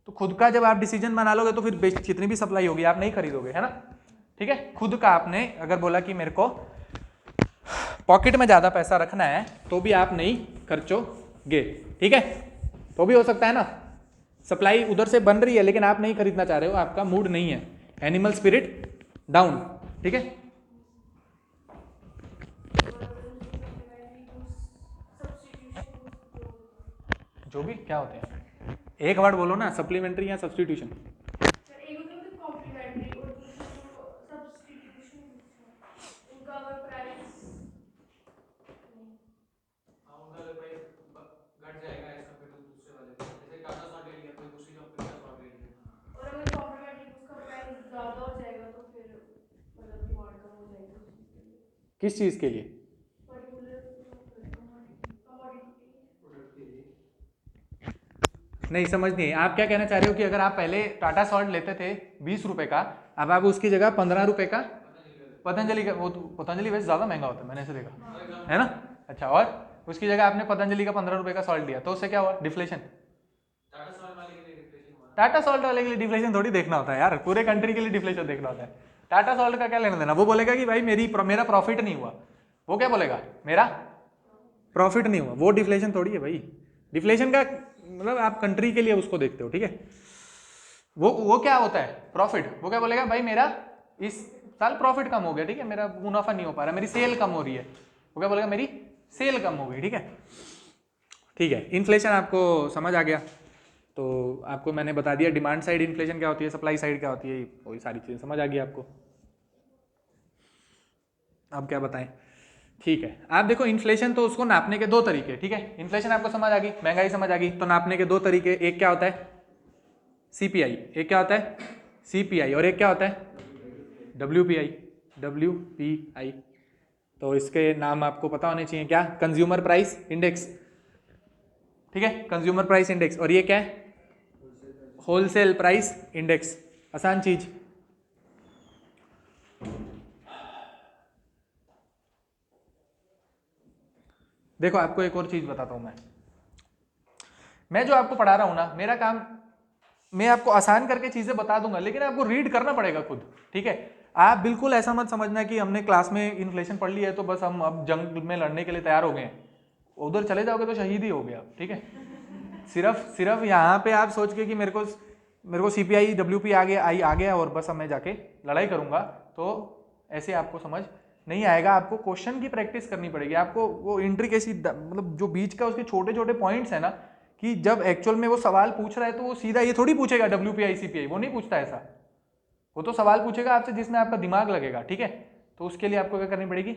तो खुद का जब आप डिसीजन बना लोगे तो फिर जितनी भी सप्लाई होगी आप नहीं खरीदोगे, है ना, ठीक है। खुद का आपने अगर बोला कि मेरे को पॉकेट में ज्यादा पैसा रखना है तो भी आप नहीं खर्चोगे, ठीक है, तो भी हो सकता है ना, सप्लाई उधर से बन रही है लेकिन आप नहीं खरीदना चाह रहे हो, आपका मूड नहीं है, एनिमल स्पिरिट डाउन, ठीक है। जो भी क्या होते हैं, एक वर्ड बोलो ना, सप्लीमेंट्री या सब्स्टिट्यूशन। किस चीज के लिए, नहीं समझ नहीं, आप क्या कहना चाह रहे हो कि अगर आप पहले टाटा सॉल्ट लेते थे 20 रुपए का, अब आप उसकी जगह 15 रुपए का पतंजलि का, वो पतंजलि वैसे ज्यादा महंगा होता है मैंने ऐसे देखा है ना, अच्छा, और उसकी जगह आपने पतंजलि का 15 रुपए का सॉल्ट लिया, तो उससे क्या हुआ, डिफ्लेशन। टाटा सॉल्ट वाले के लिए डिफ्लेशन थोड़ी देखना होता है यार, पूरे कंट्री के लिए डिफ्लेशन देखना होता है, टाटा सॉल्ट का क्या लेना देना, वो बोलेगा कि भाई मेरा प्रॉफिट नहीं हुआ, वो क्या बोलेगा, मेरा प्रॉफिट नहीं हुआ, वो डिफ्लेशन थोड़ी है भाई। डिफ्लेशन का मतलब आप कंट्री के लिए उसको देखते हो, ठीक है, वो क्या होता है, प्रॉफिट, वो क्या बोलेगा भाई मेरा इस साल प्रॉफिट कम हो गया, ठीक है, मेरा मुनाफा नहीं हो पा रहा, मेरी सेल कम हो रही है, वो क्या बोलेगा, मेरी सेल कम हो गई, ठीक है, ठीक है। इन्फ्लेशन आपको समझ आ गया, तो आपको मैंने बता दिया डिमांड साइड इन्फ्लेशन क्या होती है, सप्लाई साइड क्या होती है, वही सारी चीजें समझ आ गई आपको। अब क्या बताएं, ठीक है, आप देखो इन्फ्लेशन तो उसको नापने के दो तरीके, ठीक है, इन्फ्लेशन आपको समझ आ गई, महंगाई समझ आ गई, तो नापने के दो तरीके, एक क्या होता है सीपीआई, एक क्या होता है सीपीआई, और एक क्या होता है डब्ल्यूपीआई, डब्ल्यूपीआई, तो इसके नाम आपको पता होने चाहिए, क्या, कंज्यूमर प्राइस इंडेक्स, ठीक है, कंज्यूमर प्राइस इंडेक्स, और ये क्या है होलसेल प्राइस इंडेक्स, आसान चीज। देखो आपको एक और चीज बताता हूं, मैं जो आपको पढ़ा रहा हूं ना, मेरा काम, मैं आपको आसान करके चीजें बता दूंगा, लेकिन आपको रीड करना पड़ेगा खुद, ठीक है। आप बिल्कुल ऐसा मत समझना कि हमने क्लास में इन्फ्लेशन पढ़ लिया है तो बस हम अब जंग में लड़ने के लिए तैयार हो गए हैं, उधर चले जाओगे तो शहीद ही हो गए आप, ठीक है। सिर्फ यहाँ पे आप सोच के कि मेरे को सीपीआई डब्ल्यूपी आ गया और बस अब मैं जाके लड़ाई करूंगा, तो ऐसे आपको समझ नहीं आएगा, आपको क्वेश्चन की प्रैक्टिस करनी पड़ेगी, आपको वो इंट्रिकेसी मतलब जो बीच का उसके छोटे छोटे पॉइंट्स है ना, कि जब एक्चुअल में वो सवाल पूछ रहा है तो वो सीधा ये थोड़ी पूछेगा डब्ल्यूपीआई सीपीआई, वो नहीं पूछता ऐसा, वो तो सवाल पूछेगा आपसे जिसमें आपका दिमाग लगेगा, ठीक है। तो उसके लिए आपको क्या करनी पड़ेगी,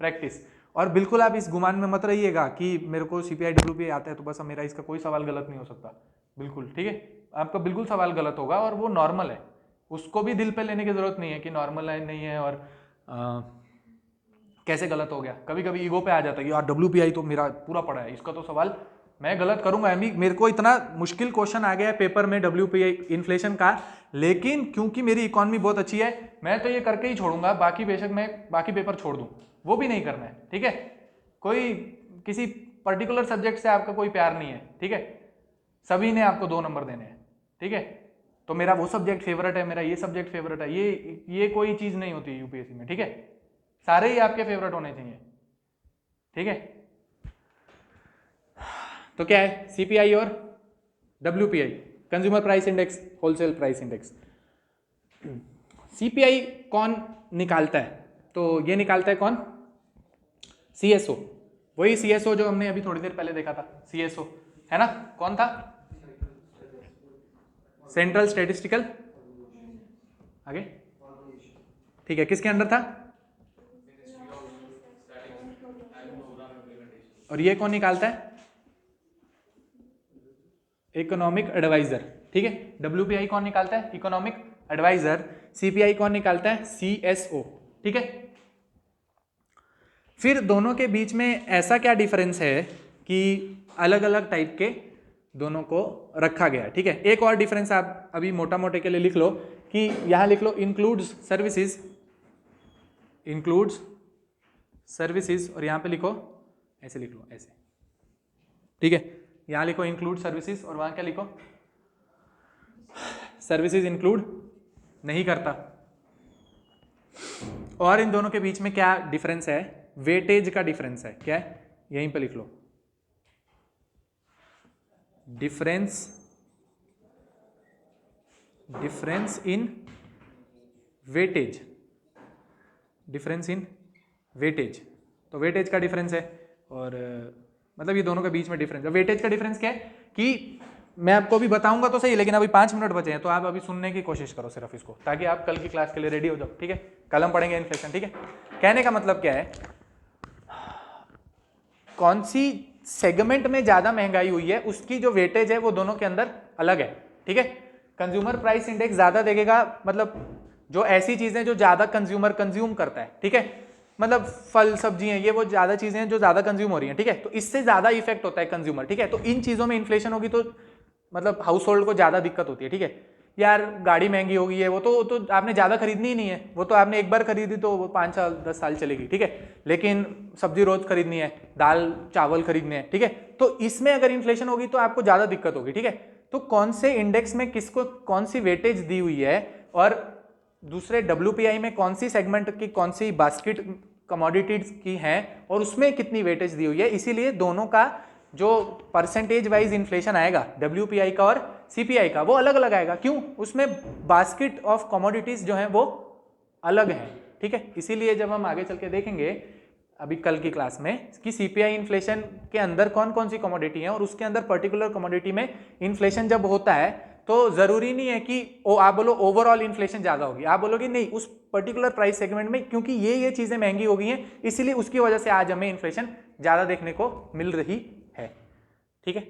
प्रैक्टिस। और बिल्कुल आप इस गुमान में मत रहिएगा कि मेरे को सीपीआई डब्ल्यूपीआई आता है तो बस मेरा इसका कोई सवाल गलत नहीं हो सकता, बिल्कुल, ठीक है। आपका बिल्कुल सवाल गलत होगा और वो नॉर्मल है, उसको भी दिल पे लेने की जरूरत नहीं है कि नॉर्मल है नहीं है और कैसे गलत हो गया। कभी कभी ईगो पे आ जाता है कि यार WPI तो मेरा पूरा पड़ा है, इसका तो सवाल मैं गलत करूंगा। मेरे को इतना मुश्किल क्वेश्चन आ गया है पेपर में WPI इन्फ्लेशन का, लेकिन क्योंकि मेरी इकोनॉमी बहुत अच्छी है मैं तो ये करके ही छोड़ूंगा, बाकी बेशक मैं बाकी पेपर छोड़ दूं, वो भी नहीं करना है, ठीक है। कोई किसी पर्टिकुलर सब्जेक्ट से आपका कोई प्यार नहीं है, ठीक है, सभी ने आपको 2 नंबर देने हैं, ठीक है। तो मेरा वो सब्जेक्ट फेवरेट है, मेरा ये सब्जेक्ट फेवरेट है, ये कोई चीज नहीं होती यूपीएससी में, ठीक है। सारे ही आपके फेवरेट होने चाहिए, ठीक है। तो क्या है सीपीआई और WPI, consumer price index, wholesale price index. CPI कौन निकालता है? तो ये निकालता है कौन? CSO, वही CSO जो हमने अभी थोड़ी देर पहले देखा था, CSO है ना, कौन था? सेंट्रल स्टैटिस्टिकल, आगे ठीक है, किसके अंडर था? और ये कौन निकालता है? इकोनॉमिक एडवाइजर, ठीक है। WPI कौन निकालता है? Economic adviser. CPI कौन निकालता है? CSO, ठीक है। फिर दोनों के बीच में ऐसा क्या डिफरेंस है कि अलग अलग टाइप के दोनों को रखा गया, ठीक है। एक और डिफरेंस आप अभी मोटा मोटे के लिए लिख लो कि यहां लिख लो इंक्लूड्स सर्विसेज, इंक्लूड्स सर्विसेज, और यहां पे लिखो ऐसे, लिख लो ऐसे, ठीक है। यहां लिखो इंक्लूड सर्विसेज और वहां क्या लिखो? सर्विसेज इंक्लूड नहीं करता। और इन दोनों के बीच में क्या डिफरेंस है? वेटेज का डिफरेंस है, क्या है? यहीं पे लिख लो, difference in weightage, difference in weightage. तो वेटेज का डिफरेंस है, और मतलब ये दोनों के बीच में डिफरेंस है। वेटेज का डिफरेंस क्या है कि मैं आपको अभी बताऊंगा तो सही, लेकिन अभी 5 मिनट बचे हैं, तो आप अभी सुनने की कोशिश करो सिर्फ इसको, ताकि आप कल की क्लास के लिए रेडी हो जाओ, ठीक है। कल हम पढ़ेंगे इन्फ्लेशन, ठीक है। कहने का मतलब क्या है, कौन सी सेगमेंट में ज्यादा महंगाई हुई है उसकी जो वेटेज है वो दोनों के अंदर अलग है, ठीक है। कंज्यूमर प्राइस इंडेक्स ज्यादा देखेगा, मतलब जो ऐसी चीजें जो ज्यादा कंज्यूमर कंज्यूम करता है, ठीक है, मतलब फल सब्जियां, ये वो ज्यादा चीजें हैं जो ज्यादा कंज्यूम हो रही हैं, ठीक है, तो इससे ज्यादा इफेक्ट होता है कंज्यूमर, ठीक है। तो इन चीजों में इन्फ्लेशन होगी तो मतलब हाउस होल्ड को ज्यादा दिक्कत होती है, ठीक है। यार गाड़ी महंगी हो गई है, वो तो आपने ज्यादा खरीदनी ही नहीं है, वो तो आपने एक बार खरीदी तो वो 5 साल 10 साल चलेगी, ठीक है। लेकिन सब्जी रोज खरीदनी है, दाल चावल खरीदने हैं, ठीक है, तो इसमें अगर इन्फ्लेशन होगी तो आपको ज्यादा दिक्कत होगी, ठीक है। तो कौन से इंडेक्स में किसको कौन सी वेटेज दी हुई है, और दूसरे WPI में कौन सी सेगमेंट की कौन सी बास्केट कमोडिटीज की है और उसमें कितनी वेटेज दी हुई है, इसीलिए दोनों का जो परसेंटेज वाइज इन्फ्लेशन आएगा WPI का और CPI का वो अलग अलग आएगा। क्यों? उसमें बास्केट ऑफ कमोडिटीज जो हैं वो अलग हैं, ठीक है। इसीलिए जब हम आगे चल के देखेंगे अभी कल की क्लास में कि CPI इन्फ्लेशन के अंदर कौन कौन सी कमोडिटी है और उसके अंदर पर्टिकुलर कमोडिटी में इन्फ्लेशन जब होता है तो जरूरी नहीं है कि आप बोलो ओवरऑल इन्फ्लेशन ज्यादा होगी, आप बोलोगे नहीं उस पर्टिकुलर प्राइस सेगमेंट में क्योंकि ये चीजें महंगी हो गई हैं इसीलिए उसकी वजह से आज हमें इन्फ्लेशन ज्यादा देखने को मिल रही है, ठीक है।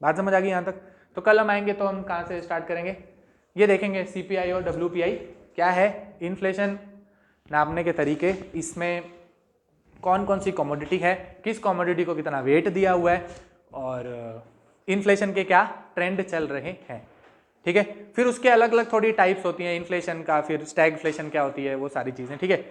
बात समझ आ गई यहां तक? तो कल हम आएंगे तो हम कहां से स्टार्ट करेंगे, ये देखेंगे CPI और WPI क्या है, इन्फ्लेशन नापने के तरीके, इसमें कौन कौन सी कमोडिटी है, किस कमोडिटी को कितना वेट दिया हुआ है, और इन्फ्लेशन के क्या ट्रेंड चल रहे हैं, ठीक है। फिर उसके अलग अलग थोड़ी टाइप्स होती हैं इन्फ्लेशन का, फिर स्टैगफ्लेशन क्या होती है, वो सारी चीजें, ठीक है।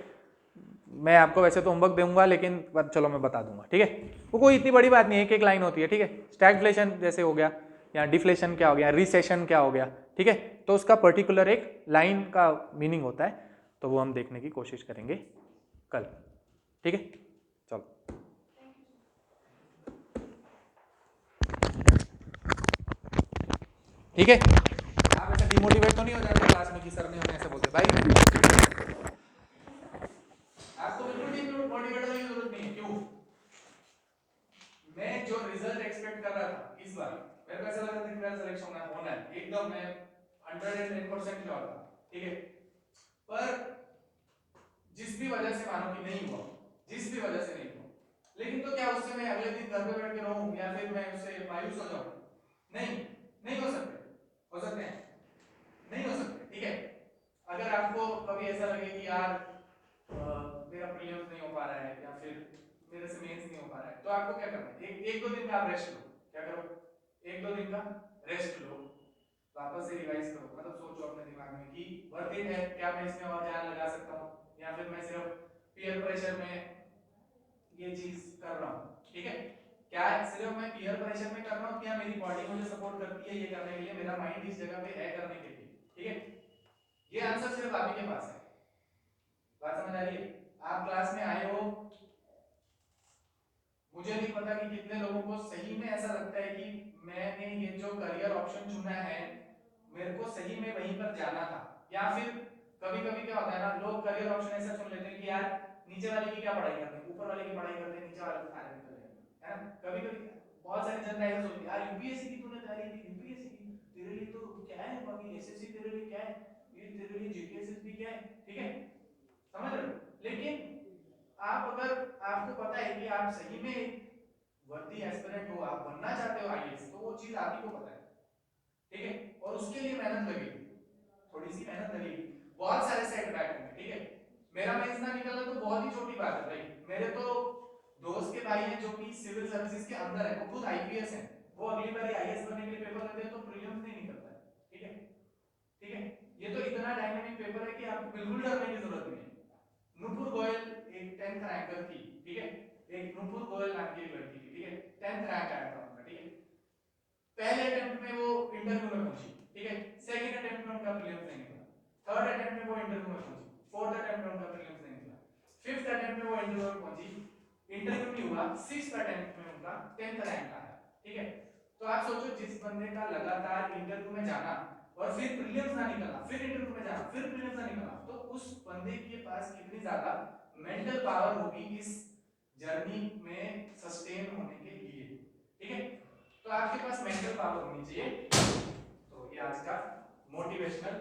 मैं आपको वैसे तो होमवर्क दूंगा लेकिन चलो मैं बता दूंगा, ठीक है। वो कोई इतनी बड़ी बात नहीं है, एक एक लाइन होती है, ठीक है। स्टैगफ्लेशन जैसे हो गया, या डिफ्लेशन क्या हो गया, रिसेशन क्या हो गया, ठीक है, तो उसका पर्टिकुलर एक लाइन का मीनिंग होता है, तो वो हम देखने की कोशिश करेंगे कल, ठीक है। चलो ठीक है। आप ऐसे डिमोटिवेट तो नहीं हो जाते क्लास में कि सर ने हमें ऐसे बोलते भाई, आपको बिल्कुल डिमोटिवेट होने की जरूरत नहीं है। क्यों? मैं जो रिजल्ट एक्सपेक्ट कर रहा था इस बार, मेरे को ऐसा लग रहा था कि मेरा सिलेक्शन होना है, एकदम मैं 110% श्योर था, ठीक है। पर जिस भी वजह से मानो कि नहीं हुआ, जिस भी वजह से नहीं हुआ, लेकिन तो क्या उससे मैं अगले दिन घर पे बैठ के रहूं या फिर मैं उससे मायूस हो जाऊं? नहीं, नहीं हो सकता। दिन का आप रेस्ट लो, क्या करो, 1-2 दिन का रेस्ट लो, वापस से रिवाइज करो, मतलब सोचो अपने दिमाग में कि वर्थ इट है, क्या मैं इसमें और ध्यान लगा सकता हूँ, या फिर मैं सिर्फ पीयर प्रेशर में ये चीज कर रहा हूँ, ठीक है, क्या सिर्फ मैं पीयर प्रेशर में कर रहा हूँ, क्या मेरी बॉडी मुझे सपोर्ट करती है ये करने के लिए, मेरा माइंड इस जगह पे है करने के लिए, ठीक है, ये आंसर सिर्फ आप ही के पास है। बात समझ आ रही है? आप क्लास में आए हो, मुझे नहीं पता कि कितने लोगों को सही में ऐसा लगता है कि मैंने ये जो करियर ऑप्शन चुना है मेरे को सही में वहीं पर जाना था, या फिर कभी कभी क्या होता है ना, लोग करियर ऑप्शन ऐसा चुन लेते हैं कि यार नीचे वाले की क्या पढ़ाई करते हैं, ऊपर वाले की पढ़ाई करते हैं, नीचे वाले को फायदा निकल जाएगा, है ना, कभी कभी बहुत सारी जनता ऐसा सोचती है यार यूपीएससी की तूने तैयारी की, यूपीएससी की तेरे लिए तो क्या है, बाकी एसएससी तेरे लिए क्या है, ये तेरे लिए जीकेएसएस भी क्या है, ठीक है, समझ रहे हो, लेकिन आप अगर आपको पता है कि आप सही में वर्दी एस्पिरेंट हो, आप बनना चाहते हो आईएएस, तो वो चीज आप ही को पता है, ठीक है, और उसके लिए मेहनत लगेगी, थोड़ी सी मेहनत लगेगी, बहुत सारे सेटबैक होंगे, ठीक है, मेरा मेंस ना निकलना तो बहुत ही छोटी बात है भाई, मेरे तो दोस्त के भाई हैं जो कि सिविल सर्विसेज के अंदर है, वो खुद आईपीएस है, वो अगली बार आईएएस बनने के लिए पेपर देते हैं तो प्रीलिम्स नहीं निकलता है, ठीक है, ठीक है, ये तो इतना डायनामिक पेपर है कि आपको बिल्कुल डरने की जरूरत नहीं है। नुपुर गोयल एक 10th रैंकर थी, ठीक है, एक नुपुर गोयल नाम की एक लड़की थी, ठीक है, 10th रैंक आया था उनका, ठीक है, पहले अटेम्प्ट में वो इंटरव्यू में पहुंची, ठीक है, सेकंड अटेम्प्ट में उनका प्रीलिम्स नहीं निकला, थर्ड अटेम्प्ट में वो इंटरव्यू में पहुंची, फोर्थ अटेम्प्ट में उनका प्रीलिम्स नहीं निकला, फिफ्थ अटेम्प्ट में वो इंटरव्यू में पहुंची, इंटरव्यू नहीं हुआ, सिक्स्थ अटेम्प्ट में उनका 10th रैंक आया, ठीक है, तो आप सोचो जिस बंदे का लगातार इंटरव्यू में जाना और फिर प्रीलिम्स ना निकला, फिर इंटरव्यू में जाना, फिर प्रीलिम्स ना निकला, तो उस बंदे के पास कितनी ज्यादा मेंटल पावर होगी इस जर्नी में सस्टेन होने के लिए, ठीक है, तो आपके पास मेंटल पावर होनी चाहिए। तो ये आज का मोटिवेशनल